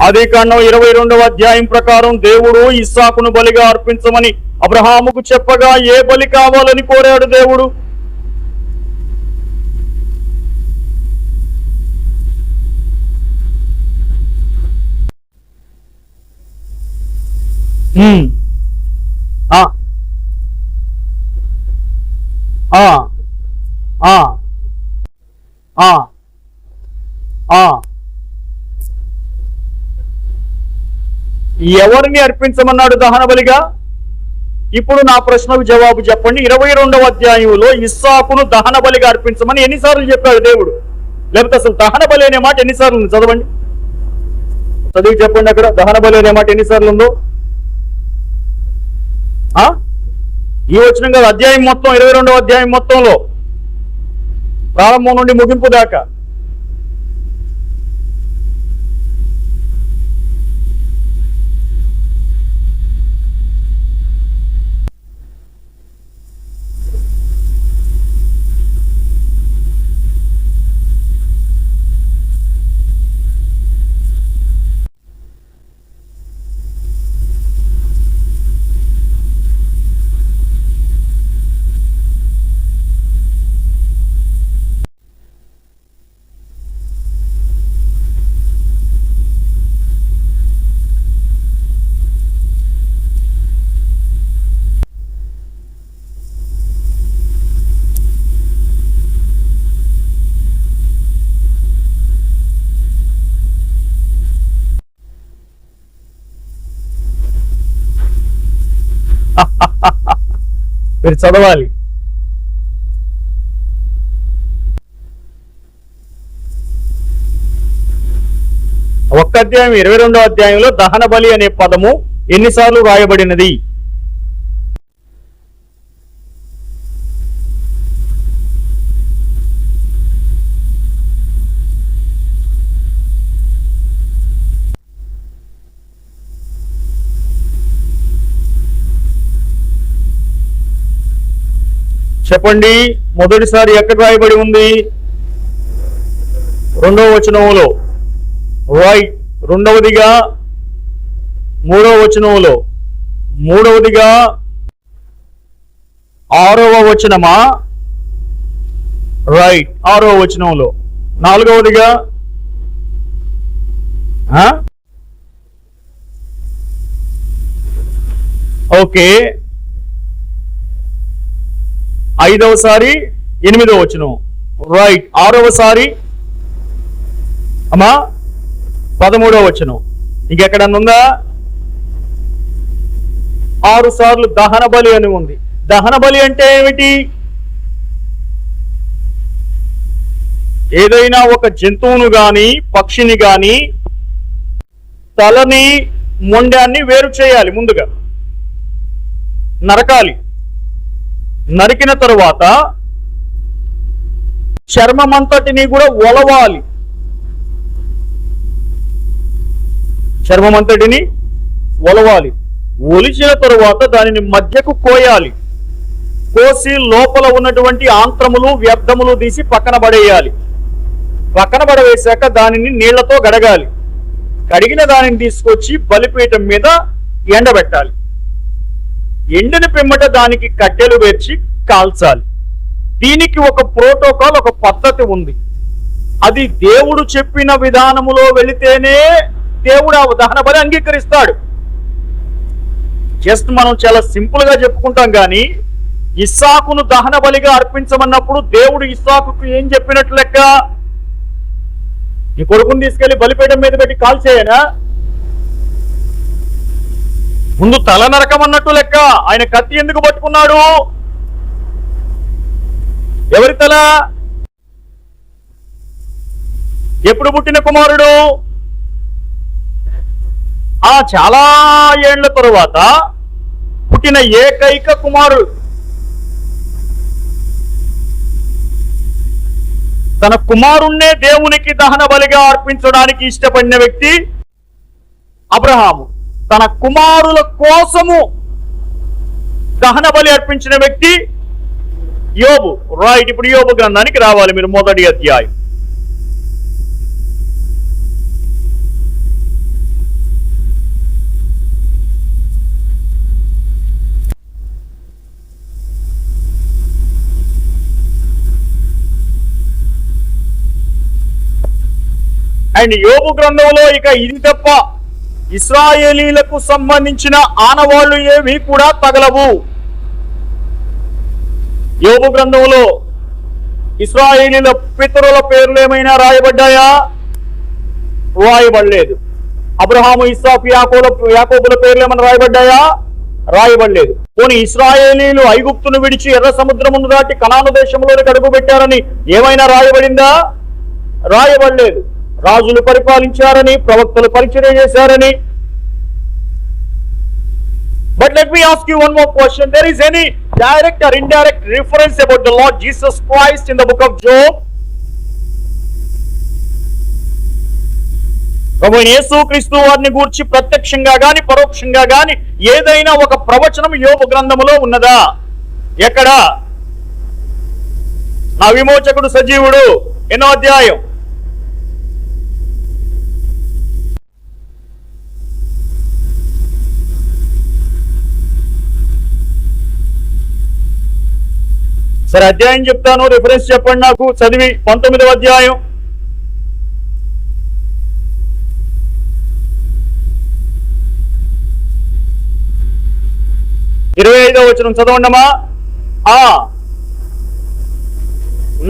ఆదికాండం 22వ అధ్యాయం ప్రకారం దేవుడు ఇస్సాకును బలిగా అర్పించమని అబ్రహాముకు చెప్పగా ఏ బలి కావాలని కోరాడు దేవుడు? ఎవరిని అర్పించమన్నాడు దహన బలిగా? ఇప్పుడు నా ప్రశ్నకు జవాబు చెప్పండి. 22వ అధ్యాయంలో ఇస్సాకును దహన బలిగా అర్పించమని ఎన్నిసార్లు చెప్పాడు దేవుడు? లేకపోతే అసలు దహన బలి అనే మాట ఎన్నిసార్లు ఉంది? చదవండి, చదివి చెప్పండి. అక్కడ దహన బలి అనే మాట ఎన్నిసార్లు ఉందో? ఈ వచనం కాదు, అధ్యాయం మొత్తం, 22వ అధ్యాయం మొత్తంలో ప్రారంభం నుండి ముగింపు దాకా. మీరు చదవాలి. ఒక్క అధ్యాయం 22వ అధ్యాయంలో దహన బలి అనే పదము ఎన్నిసార్లు రాయబడినది? చెప్పండి. మొదటిసారి ఎక్కడ రాయబడి ఉంది? 2వ వచనములో. రైట్. రెండవదిగా 3వ వచనములో. మూడవదిగా 6వ వచనమా? రైట్, 6వ వచనంలో. 4వదిగా ఓకే, 5వసారి 8వ వచనం. రైట్. 6వసారి అమ్మా 13వ వచనం. ఇంకెక్కడన్నా ఉందా? 6 సార్లు దహన బలి అని ఉంది. దహన బలి అంటే ఏమిటి? ఏదైనా ఒక జంతువును గాని పక్షిని గాని తలని మొండాన్ని వేరు చేయాలి. ముందుగా నరకాలి. నరికిన తరువాత చర్మమంతటిని కూడా ఒలవాలి. చర్మమంతటిని ఒలవాలి. ఒలిచిన తరువాత దానిని మధ్యకు కోయాలి. కోసి లోపల ఉన్నటువంటి ఆంత్రములు వ్యర్థములు తీసి పక్కన పడేయాలి. పక్కన పడవేశాక దానిని నీళ్లతో గడగాలి. కడిగిన దానిని తీసుకొచ్చి బలిపీఠం మీద ఎండబెట్టాలి. ఎండిన పిమ్మట దానికి కట్టెలు వేర్చి కాల్చాలి. దీనికి ఒక ప్రోటోకాల్, ఒక పద్ధతి ఉంది. అది దేవుడు చెప్పిన విధానములో వెళితేనే దేవుడు ఆ దహన బలి అంగీకరిస్తాడు. జస్ట్ మనం చాలా సింపుల్ గా చెప్పుకుంటాం కానీ ఇస్సాకును దహన బలిగా అర్పించమన్నప్పుడు దేవుడు ఇస్సాకుకు ఏం చెప్పినట్లు లెక్క? నీ కొడుకుని తీసుకెళ్లి బలిపీఠం మీద పెట్టి కాల్చేయనా? ముందు తల నరకమన్నట్టు లెక్క. ఆయన కత్తి ఎందుకు పట్టుకున్నాడు? ఎవరి తల? ఎప్పుడు పుట్టిన కుమారుడు? చాలా ఏళ్ల తరువాత పుట్టిన ఏకైక కుమారుడు. తన కుమారుణ్ణే దేవునికి దహన బలిగా అర్పించడానికి ఇష్టపడిన వ్యక్తి అబ్రహాము. తన కుమారుల కోసము దహన బలి అర్పించిన వ్యక్తి యోబు. రైట్. ఇప్పుడు యోబు గ్రంథానికి రావాలి మీరు. మొదటి అధ్యాయం. అండ్ యోబు గ్రంథంలో ఇక ఇది తప్ప ఇశ్రాయేలీలకు సంబంధించిన ఆనవాళ్లు ఏవి కూడా తగలవు. యోబు గ్రంథంలో ఇశ్రాయేలీల పితరుల పేర్లు ఏమైనా రాయబడ్డాయా? రాయబడలేదు. అబ్రహాము, ఇస్సాకు, యాకోబుల పేర్లు ఏమైనా రాయబడ్డాయా? రాయబడలేదు. పోనీ ఇశ్రాయేలీలు ఐగుప్తును విడిచి ఎర్ర సముద్రమును దాటి కనాను దేశంలోనికి అడుగు పెట్టారని ఏమైనా రాయబడిందా? రాయబడలేదు. రాజులు పరిపాలించారని, ప్రవక్తలు పరిచర్య చేశారని. But let me ask you one more question. There is any direct or indirect reference about the Lord Jesus Christ in the book of Job? ప్రభువైన యేసుక్రీస్తు వారిని గూర్చి ప్రత్యక్షంగా గాని పరోక్షంగా గాని ఏదైనా ఒక ప్రవచనం యోబు గ్రంథములో ఉన్నదా? ఎక్కడా? నా విమోచకుడు సజీవుడు. ఎన్నో అధ్యాయం? సరే, అధ్యాయం చెప్తాను, రిఫరెన్స్ చెప్పండి నాకు. చదివి 19వ అధ్యాయం. ఇరవై 25వ వచనం చదవండమ్మా.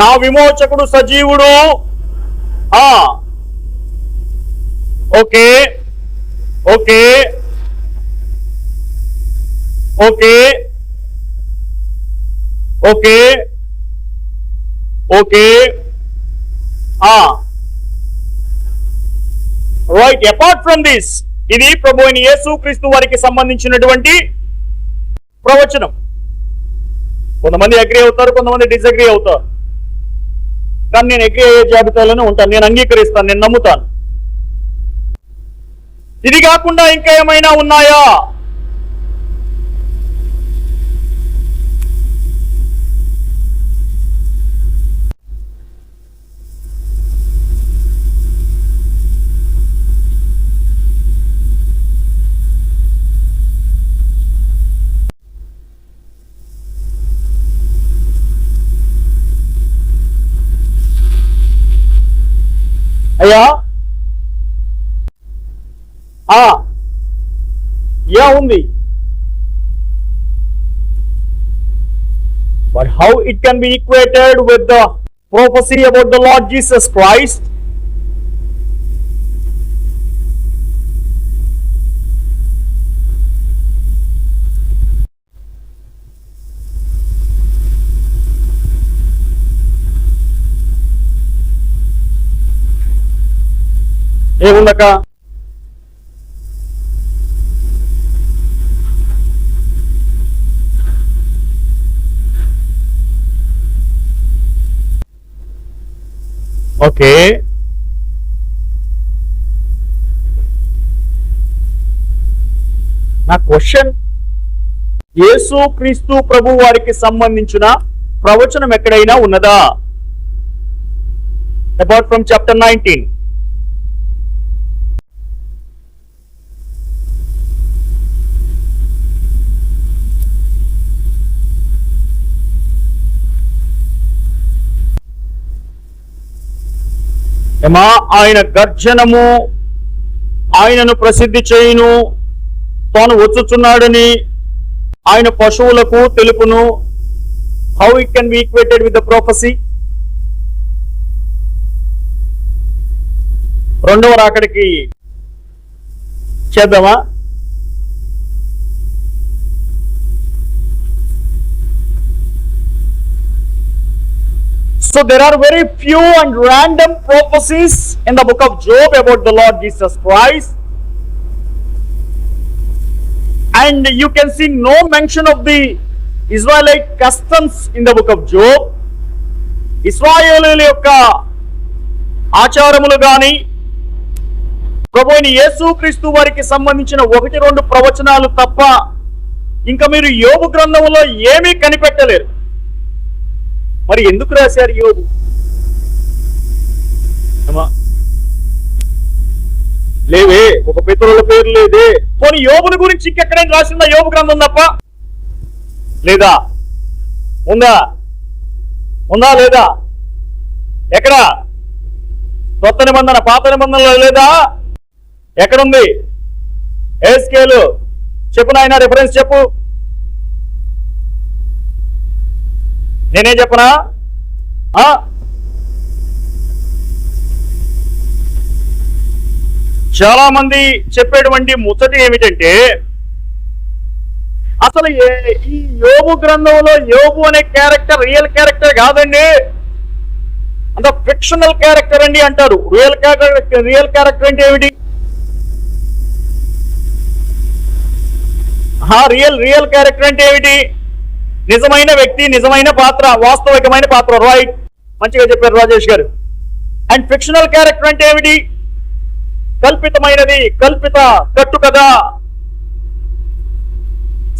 నా విమోచకుడు సజీవుడు. Okay okay okay okay okay right. Apart from this, ఇది ప్రభు అయిన యేసుక్రీస్తు వారికి సంబంధించినటువంటి ప్రవచనం. కొంతమంది అగ్రి అవుతారు, కొంతమంది డిసగ్రీ అవుతారు. కానీ నేను అగ్రి అయ్యే జాబితాలోనే ఉంటాను. నేను అంగీకరిస్తాను, నేను నమ్ముతాను. ఇది కాకుండా ఇంకా ఏమైనా ఉన్నాయా? అయ్యా యా ఉంది. But how it can be equated with the prophecy about the Lord Jesus Christ? ఏముందక? ఓకే, నా క్వశ్చన్, యేసుక్రీస్తు ప్రభు వారికి సంబంధించిన ప్రవచనం ఎక్కడైనా ఉన్నదా? Apart from chapter 19. ఆయన గర్జనము, ఆయనను ప్రసిద్ధి చేయును, తాను వచ్చుచున్నాడని ఆయన పశువులకు తెలుపును. How it can be equated with the prophecy? రెండవ రాకడికి చేద్దామా? So there are very few and random prophecies in the book of Job about the Lord Jesus Christ, and you can see no mention of the Israelite customs in the book of Job. ఇశ్రాయేలీయుల యొక్క ఆచారములు గాని, ప్రభువైన యేసుక్రీస్తు వారికి సంబంధించిన 1-2 ప్రవచనాలు తప్ప ఇంకా మీరు యోబు గ్రంథంలో ఏమీ కనిపెట్టలేరు. మరి ఎందుకు రాశారు యోబు? లేవే, ఒక పితరుల పేరు లేదే. పోనీ యోబుల గురించి ఇంకెక్కడైనా రాసిందా యోబు గ్రంథం తప్ప? లేదా? ఉందా? ఉందా లేదా? ఎక్కడ? కొత్త నిబంధన, పాత నిబంధనలో లేదా? ఎక్కడుంది? ఎస్కేలు చెప్పు నాయన, రిఫరెన్స్ చెప్పు. నేనే చెప్పనా? చాలా మంది చెప్పేటువంటి ముచ్చటి ఏమిటంటే, అసలు ఈ యోబు గ్రంథంలో యోబు అనే క్యారెక్టర్ రియల్ క్యారెక్టర్ కాదండి, అంత ఫిక్షనల్ క్యారెక్టర్ అండి అంటారు. రియల్ క్యారెక్టర్ అంటే ఏమిటి? రియల్ క్యారెక్టర్ అంటే ఏమిటి? నిజమైన వ్యక్తి, నిజమైన పాత్ర, వాస్తవికమైన పాత్ర. రైట్, మంచిగా చెప్పారు రాజేష్ గారు. అండ్ ఫిక్షనల్ క్యారెక్టర్ అంటే ఏమిటి? కల్పితమైనది, కల్పిత కట్టు కదా,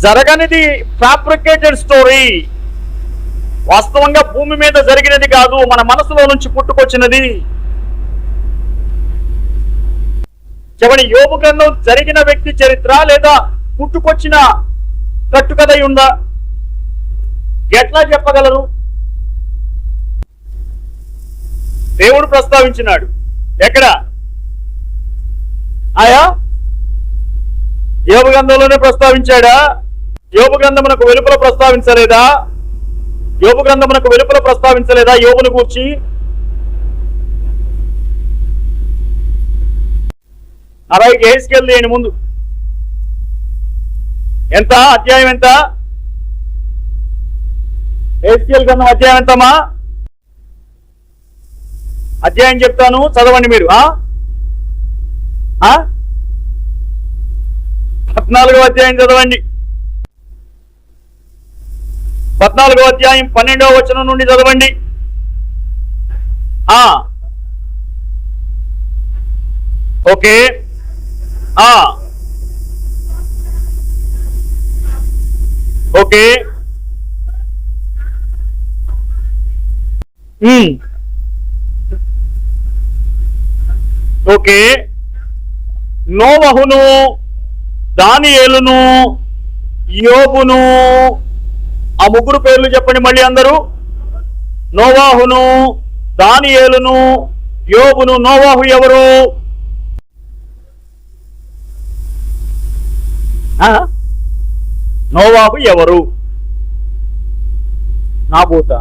జరగనిది, ఫ్యాబ్రికేటెడ్ స్టోరీ. వాస్తవంగా భూమి మీద జరిగినది కాదు, మన మనసులో నుంచి పుట్టుకొచ్చినది. చెప్పండి, యోబు గ్రంథం జరిగిన వ్యక్తి చరిత్ర లేదా పుట్టుకొచ్చిన కట్టుకథ ఉందా? ఎట్లా చెప్పగలరు? దేవుడు ప్రస్తావించినాడు. ఎక్కడ? యోబు గ్రంథంలోనే ప్రస్తావించాడా? యోబు గ్రంథమునకు వెలుపల ప్రస్తావించలేదా? యోబు గ్రంథమునకు వెలుపల ప్రస్తావించలేదా యోబును గూర్చి? అలాగే హెస్కేలు ముందు ఎంత అధ్యాయం ఎంత? ఎహెజ్కేలు గ్రంథం అధ్యాయం ఎంతమ్మా? అధ్యాయం చెప్తాను, చదవండి మీరు. 14వ అధ్యాయం చదవండి. 14వ అధ్యాయం 12వ వచనం నుండి చదవండి. ఓకే. ఓకే. ఓకే. నోవహును, దానియేలును, యోబును, ఆ ముగ్గురు పేర్లు చెప్పండి మళ్ళీ అందరూ. నోవాహును, దానియేలును, యోబును. నోవాహు ఎవరు? నోవాహు ఎవరు? నాబూత.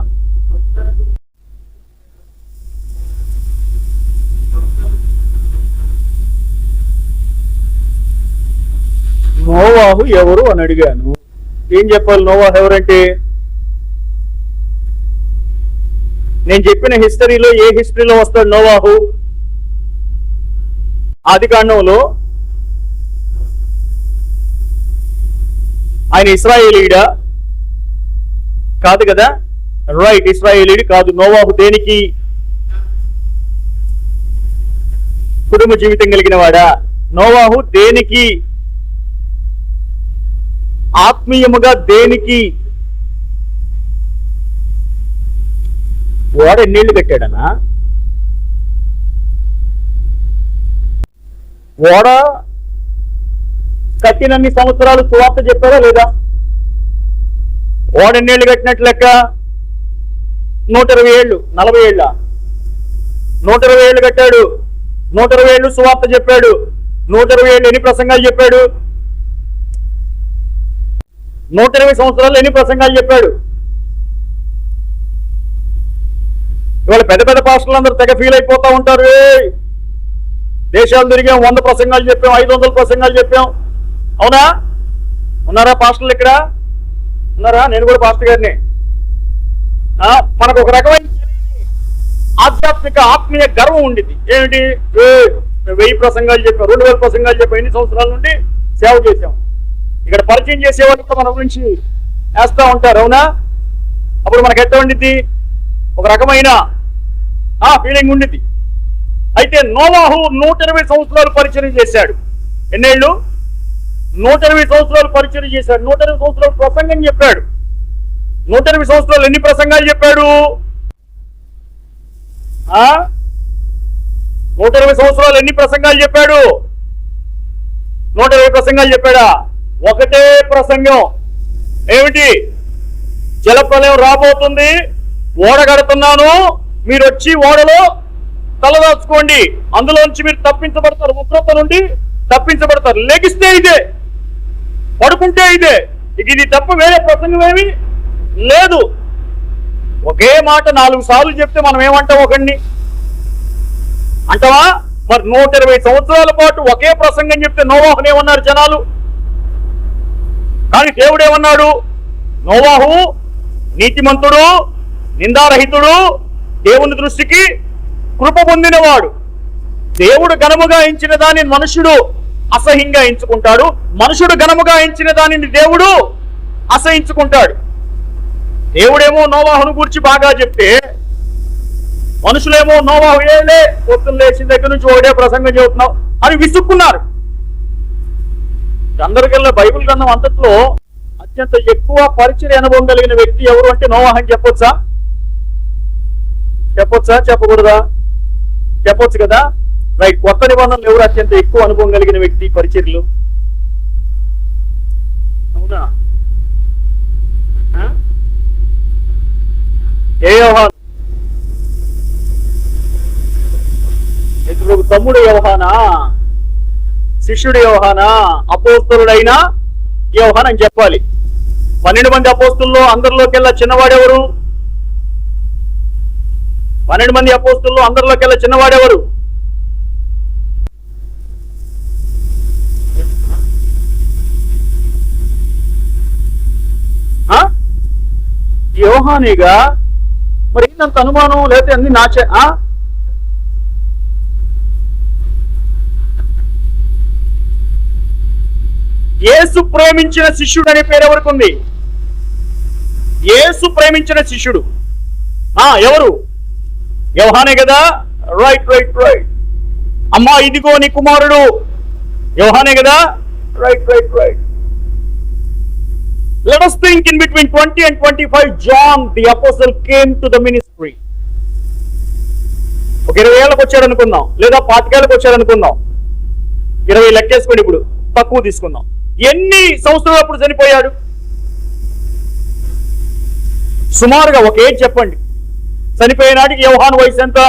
నోవాహు ఎవరు అని అడిగాను. ఏం చెప్పాలి? నోవాహు ఎవరంటే నేను చెప్పిన హిస్టరీలో ఏ హిస్టరీలో వస్తాడు నోవాహు? ఆదికాండంలో. ఆయన ఇశ్రాయేలీయుడా? కాదు కదా. రైట్, ఇశ్రాయేలీయుడు కాదు. నోవాహు దేనికి కుటుంబ జీవితం కలిగిన వాడా? నోవాహు దేనికి ఆత్మీయముగా, దేనికి ఓడ ఎన్నేళ్లు కట్టాడనా? ఓడ కట్టినన్ని సంవత్సరాలు సువార్త చెప్పారా లేదా? ఓడ ఎన్నేళ్లు కట్టినట్లు లెక్క? 120 ఏళ్ళు. 40 ఏళ్ళ? 120 ఏళ్ళు కట్టాడు. 120 ఏళ్ళు సువార్త చెప్పాడు. 120 ఏళ్ళు ఎన్ని ప్రసంగాలు చెప్పాడు? 120 సంవత్సరాలు ఎన్ని ప్రసంగాలు చెప్పాడు? ఇవాళ పెద్ద పెద్ద పాస్టర్లు అందరూ తెగ ఫీల్ అయిపోతా ఉంటారు. దేశాలు తిరిగాం, 100 ప్రసంగాలు చెప్పాం, 500 ప్రసంగాలు చెప్పాం. అవునా? ఉన్నారా పాస్టర్లు ఇక్కడ? ఉన్నారా? నేను కూడా పాస్టర్ గారిని. మనకు ఒక రకమైన ఆధ్యాత్మిక ఆత్మీయ గర్వం ఉండింది. ఏమిటి? 1000 ప్రసంగాలు చెప్పాం, 2000 ప్రసంగాలు చెప్పాం, ఎన్ని సంవత్సరాల నుండి సేవ చేశాం. ఇక్కడ పరిచయం చేసేవాళ్ళు మన గురించి వేస్తూ ఉంటారు. అవునా? అప్పుడు మనకు ఎట్లా ఉండిద్ది? ఒక రకమైన ఫీలింగ్ ఉండిద్ది. అయితే నోవాహు 120 సంవత్సరాలు పరిచయం చేశాడు. ఎన్నేళ్ళు? 120 సంవత్సరాలు పరిచయం చేశాడు. 120 సంవత్సరాలు ప్రసంగం చెప్పాడు. 120 సంవత్సరాలు ఎన్ని ప్రసంగాలు చెప్పాడు? 120 సంవత్సరాలు ఎన్ని ప్రసంగాలు చెప్పాడు? 120 ప్రసంగాలు చెప్పాడా? ఒకటే ప్రసంగం. ఏమిటి? జలప్రలయం రాబోతుంది, ఓడ కడుతున్నాను, మీరు వచ్చి ఓడలో తలదాచుకోండి, అందులోంచి మీరు తప్పించబడతారు, ఉగ్రత నుండి తప్పించబడతారు. లెగిస్తే ఇదే, పడుకుంటే ఇదే. ఇది తప్ప వేరే ప్రసంగం ఏమి లేదు. ఒకే మాట 4 సార్లు చెప్తే మనం ఏమంటాం? ఒకడిని అంటావా? మరి 120 సంవత్సరాల పాటు ఒకే ప్రసంగం చెప్తే నోవాహుని ఏమన్నారు జనాలు? కానీ దేవుడు ఏమన్నాడు? నోవాహు నీతిమంతుడు, నిందారహితుడు, దేవుని దృష్టికి కృప పొందినవాడు. దేవుడు ఘనముగా ఎంచిన దానిని మనుషుడు అసహ్యంగా ఎంచుకుంటాడు, మనుషుడు ఘనముగా ఎంచిన దానిని దేవుడు అసహించుకుంటాడు. దేవుడేమో నోవాహును గురించి బాగా చెప్తే, మనుషులేమో నోవాహు ఏలే పొద్దున్న లేచిన దగ్గర నుంచి ఒకటే ప్రసంగం చెబుతున్నావు అని విసుక్కున్నారు. అందరికల్లా బైబిల్ గ్రంథం అంతట్లో అత్యంత ఎక్కువ పరిచయ అనుభవం కలిగిన వ్యక్తి ఎవరు అంటే నోవాహు అని చెప్పొచ్చా? చెప్పొచ్చా? చెప్పకూడదా? చెప్పొచ్చు కదా. రైట్. కొత్త నిబంధనలు ఎవరు అత్యంత ఎక్కువ అనుభవం కలిగిన వ్యక్తి పరిచర్లు? అవునా? ఏ యోహాను? ఇప్పుడు తమ్ముడు యోహానా, శిష్యుడు యోహానా, అపోస్తలుడైన యోహాన్ అని చెప్పాలి. 12 మంది అపోస్తుల్లో అందరిలోకెల్లా చిన్నవాడెవరు? 12 మంది అపోస్తుల్లో అందరిలోకెల్లా చిన్నవాడెవరు? యోహానేగా? మరి ఏంటంత అనుమానం? లేకపోతే అన్ని నాచే? యేసు ప్రేమించిన శిష్యుడు అనే పేరు ఎవరికి ఉంది? యేసు ప్రేమించిన శిష్యుడు ఎవరు? యోహానే కదా? Right right right. అమ్మా ఇదిగో నీ కుమారుడు, యోహానే కదా? Right right right. Let us think in between 20 and 25, John the apostle came to the ministry. ఒక 20 ఏళ్ళకి వచ్చాడు అనుకుందాం, లేదా 25 ఏళ్ళకి వచ్చాడు అనుకుందాం. 20 లెక్కేసుకొని ఇప్పుడు తక్కువ తీసుకుందాం. ఎన్ని సంవత్సరాలు అప్పుడు చనిపోయాడు? సుమారుగా ఒక ఏజ్ చెప్పండి. చనిపోయినాటికి యోహాను వయసు ఎంత?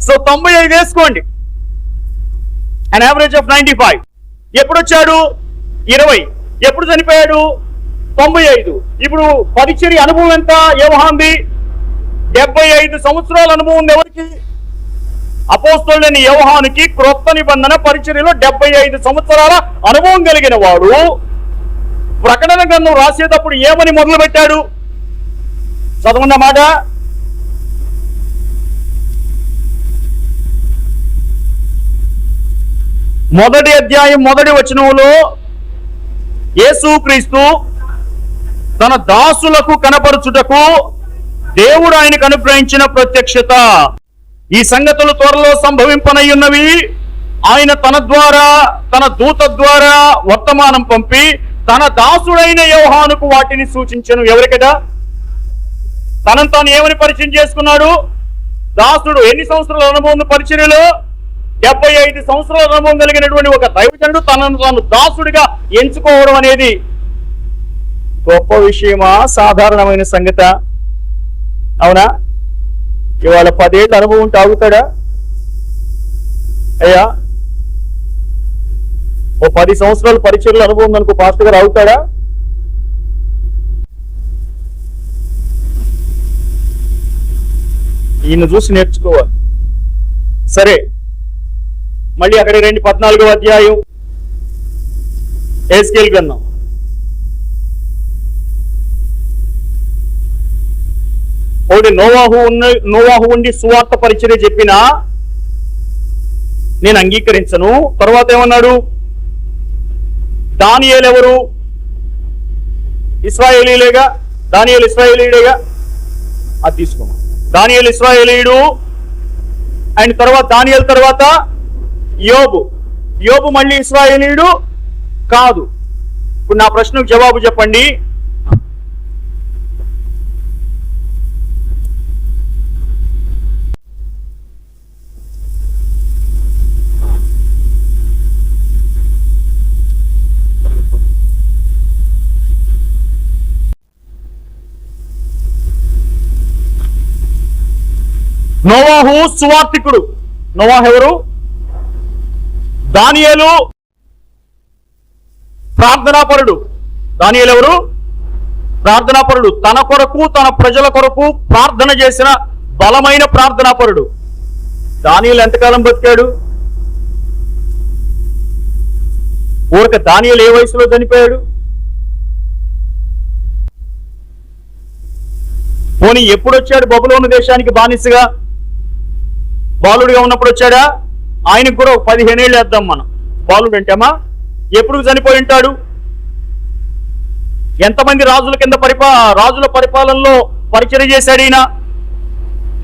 సో 95 వేసుకోండి. An average of 95. ఎప్పుడు వచ్చాడు? 20. ఎప్పుడు చనిపోయాడు? 95. ఇప్పుడు పరిచర్య అనుభవం ఎంత యోహానుది? 75 సంవత్సరాల అనుభవం ఉంది. ఎవరికి? అపోస్తలుడైన యోహానుకి క్రొత్త నిబంధన పరిచర్యలో 75 సంవత్సరాల అనుభవం కలిగిన వాడు ప్రకటన గ్రంథం రాసేటప్పుడు ఏమని మొదలు పెట్టాడు? చదవండి మాట. మొదటి అధ్యాయం మొదటి వచనంలో యేసుక్రీస్తు తన దాసులకు కనపరచుటకు దేవుడు ఆయనకు అనుగ్రహించిన ప్రత్యక్షత. ఈ సంగతులు త్వరలో సంభవింపనయ్యున్నవి. ఆయన తన ద్వారా, తన దూత ద్వారా వర్తమానం పంపి తన దాసుడైన యోహానుకు వాటిని సూచించెను. ఎవరికట? తనను తాను ఏమని పరిచయం చేసుకున్నాడు? దాసుడు. ఎన్ని సంవత్సరాల అనుభవం పరిచర్యలో? 75 సంవత్సరాల అనుభవం కలిగినటువంటి ఒక దైవజనుడు తనను తాను దాసుడిగా ఎంచుకోవడం అనేది గొప్ప విషయమా? సాధారణమైన సంగత? అవునా? ఇవాళ 10 ఏళ్ళ అనుభవం తాగుతాడా? అయ్యా ఓ 10 సంవత్సరాల పరిచర్యల అనుభవం మనకు పాస్టర్ గారు అవుతాడా? ఈయన చూసి నేర్చుకోవాలి. సరే, మళ్ళీ అక్కడికి రండి. 14వ అధ్యాయం ఎహెజ్కేలు గ్రంథం. ఒకటి నోవాహు ఉండి సువార్త పరిచర్య చెప్పినా నేను అంగీకరించను. తర్వాత ఏమన్నాడు? దానియేలు ఎవరు? ఇశ్రాయేలీయులేగా. దానియేలు ఇశ్రాయేలీయుడేగా. అది తీసుకోమా. దానియేలు ఇశ్రాయేలీయుడు. అండ్ తర్వాత దానియేలు తర్వాత యోబు మళ్ళీ ఇశ్రాయేలీయుడు కాదు. ఇప్పుడు నా ప్రశ్నకు జవాబు చెప్పండి. నోవాహు సువార్తికుడు. నోవాహు ఎవరు? దానియేలు ప్రార్థనాపరుడు. దానియేలు ఎవరు? ప్రార్థనాపరుడు. తన కొరకు, తన ప్రజల కొరకు ప్రార్థన చేసిన బలమైన ప్రార్థనాపరుడు. దానియేలు ఎంతకాలం బతికాడు? ఊరిక దానియేలు ఏ వయసులో చనిపోయాడు? పోనీ ఎప్పుడు వచ్చాడు బబులోను దేశానికి బానిసగా? బాలుడిగా ఉన్నప్పుడు వచ్చాడా? ఆయనకు కూడా 15 ఏళ్ళు వేద్దాం మనం. బాలుడు అంటేమా ఎప్పుడు చనిపోయి ఉంటాడు? ఎంతమంది రాజుల కింద రాజుల పరిపాలనలో పరిచర్య చేశాడు ఈయన?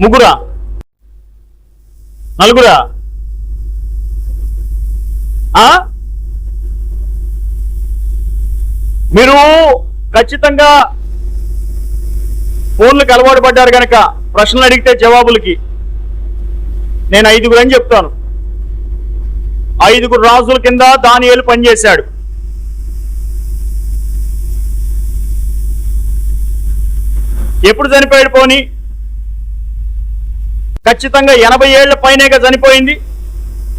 3? 4? మీరు ఖచ్చితంగా ఫోన్లకు అలవాటు పడ్డారు కనుక ప్రశ్నలు అడిగితే జవాబులకి నేను 5 అని చెప్తాను. 5 రాజుల కింద దానియేలు పనిచేశాడు. ఎప్పుడు చనిపోయాడు? పోని ఖచ్చితంగా 80 ఏళ్ల పైనేగా చనిపోయింది.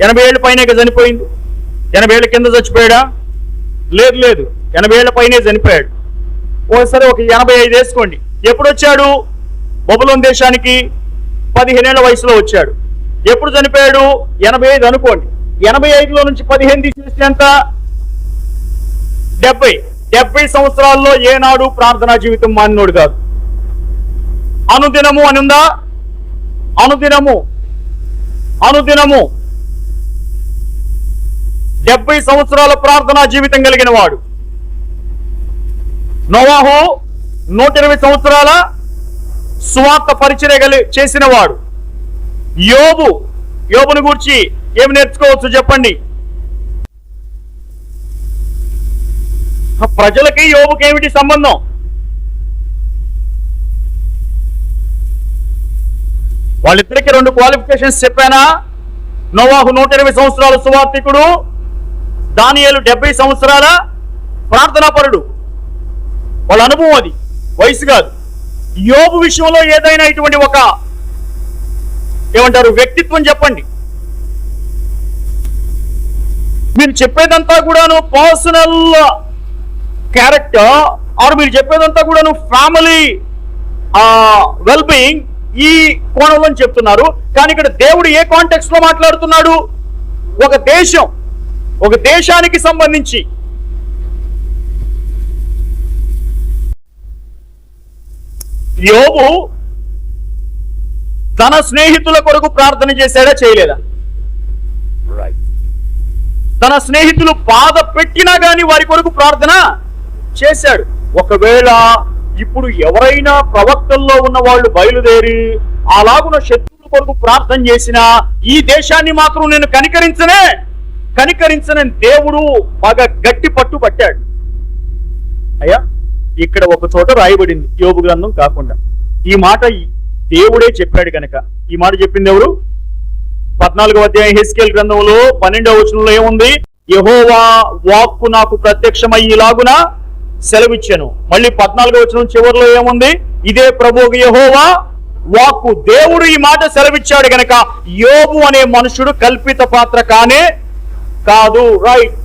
80 ఏళ్ల పైనేగా చనిపోయింది. 80 ఏళ్ల కింద చచ్చిపోయాడా? లేదు, 80 ఏళ్ల పైనే చనిపోయాడు. ఓసారి ఒక 85 వేసుకోండి. ఎప్పుడు వచ్చాడు బబులోను దేశానికి? 15 ఏళ్ల వయసులో వచ్చాడు. ఎప్పుడు చనిపోయాడు? 85 అనుకోండి. 85లో నుంచి 15 తీసేస్తే ఎంత? 70 సంవత్సరాల్లో ఏనాడు ప్రార్థనా జీవితం మానినోడు కాదు. అనుదినము అని ఉందా? అనుదినము 70 సంవత్సరాల ప్రార్థనా జీవితం కలిగిన వాడు. నోవాహు 120 సంవత్సరాల సువార్త పరిచర్య చేసిన వాడు. యోబుని గూర్చి ఏమి నేర్చుకోవచ్చు చెప్పండి? ప్రజలకి యోబుకి ఏమిటి సంబంధం? వాళ్ళిద్దరికి 2 క్వాలిఫికేషన్స్ చెప్పానా? నోవాహు 120 సంవత్సరాల సువార్తికుడు, దానియేలు 70 సంవత్సరాల ప్రార్థనాపరుడు. వాళ్ళ అనుభవం అది, వయసు కాదు. యోబు విషయంలో ఏదైనా ఇటువంటి ఒక ఏమంటారు వ్యక్తిత్వం చెప్పండి. మీరు చెప్పేదంతా కూడాను పర్సనల్ క్యారెక్టర్ ఆర్ మీరు చెప్పేదంతా కూడాను ఫ్యామిలీ వెల్బీయింగ్ ఈ కోణంలో చెప్తున్నారు. కానీ ఇక్కడ దేవుడు ఏ కాంటెక్స్ట్ లో మాట్లాడుతున్నాడు? ఒక దేశానికి సంబంధించి. యోబు తన స్నేహితుల కొరకు ప్రార్థన చేశాడా చేయలేదా? తన స్నేహితులు బాధ పెట్టినా గాని వారి కొరకు ప్రార్థన చేశాడు. ఒకవేళ ఇప్పుడు ఎవరైనా ప్రవక్తల్లో ఉన్న వాళ్ళు బయలుదేరి అలాగున్న శత్రువుల కొరకు ప్రార్థన చేసినా ఈ దేశాన్ని మాత్రం నేను కనికరించనని దేవుడు బాగా గట్టి పట్టు పట్టాడు. అయ్యా, ఇక్కడ ఒక చోట రాయబడింది, యోబు గ్రంథం కాకుండా. ఈ మాట దేవుడే చెప్పాడు కనుక ఈ మాట చెప్పింది ఎవరు? 14వ అధ్యాయం హెస్కేల్ గ్రంథంలో 12వ వచనంలో ఏముంది? యెహోవా వాక్కు నాకు ప్రత్యక్షమయ్యేలాగున సెలవిచ్చాను. మళ్ళీ 14వ వచనం చివరిలో ఏముంది? ఇదే ప్రభువు యెహోవా వాక్కు. దేవుడు ఈ మాట సెలవిచ్చాడు గనక యోబు అనే మనుషుడు కల్పిత పాత్ర కాదు. రైట్.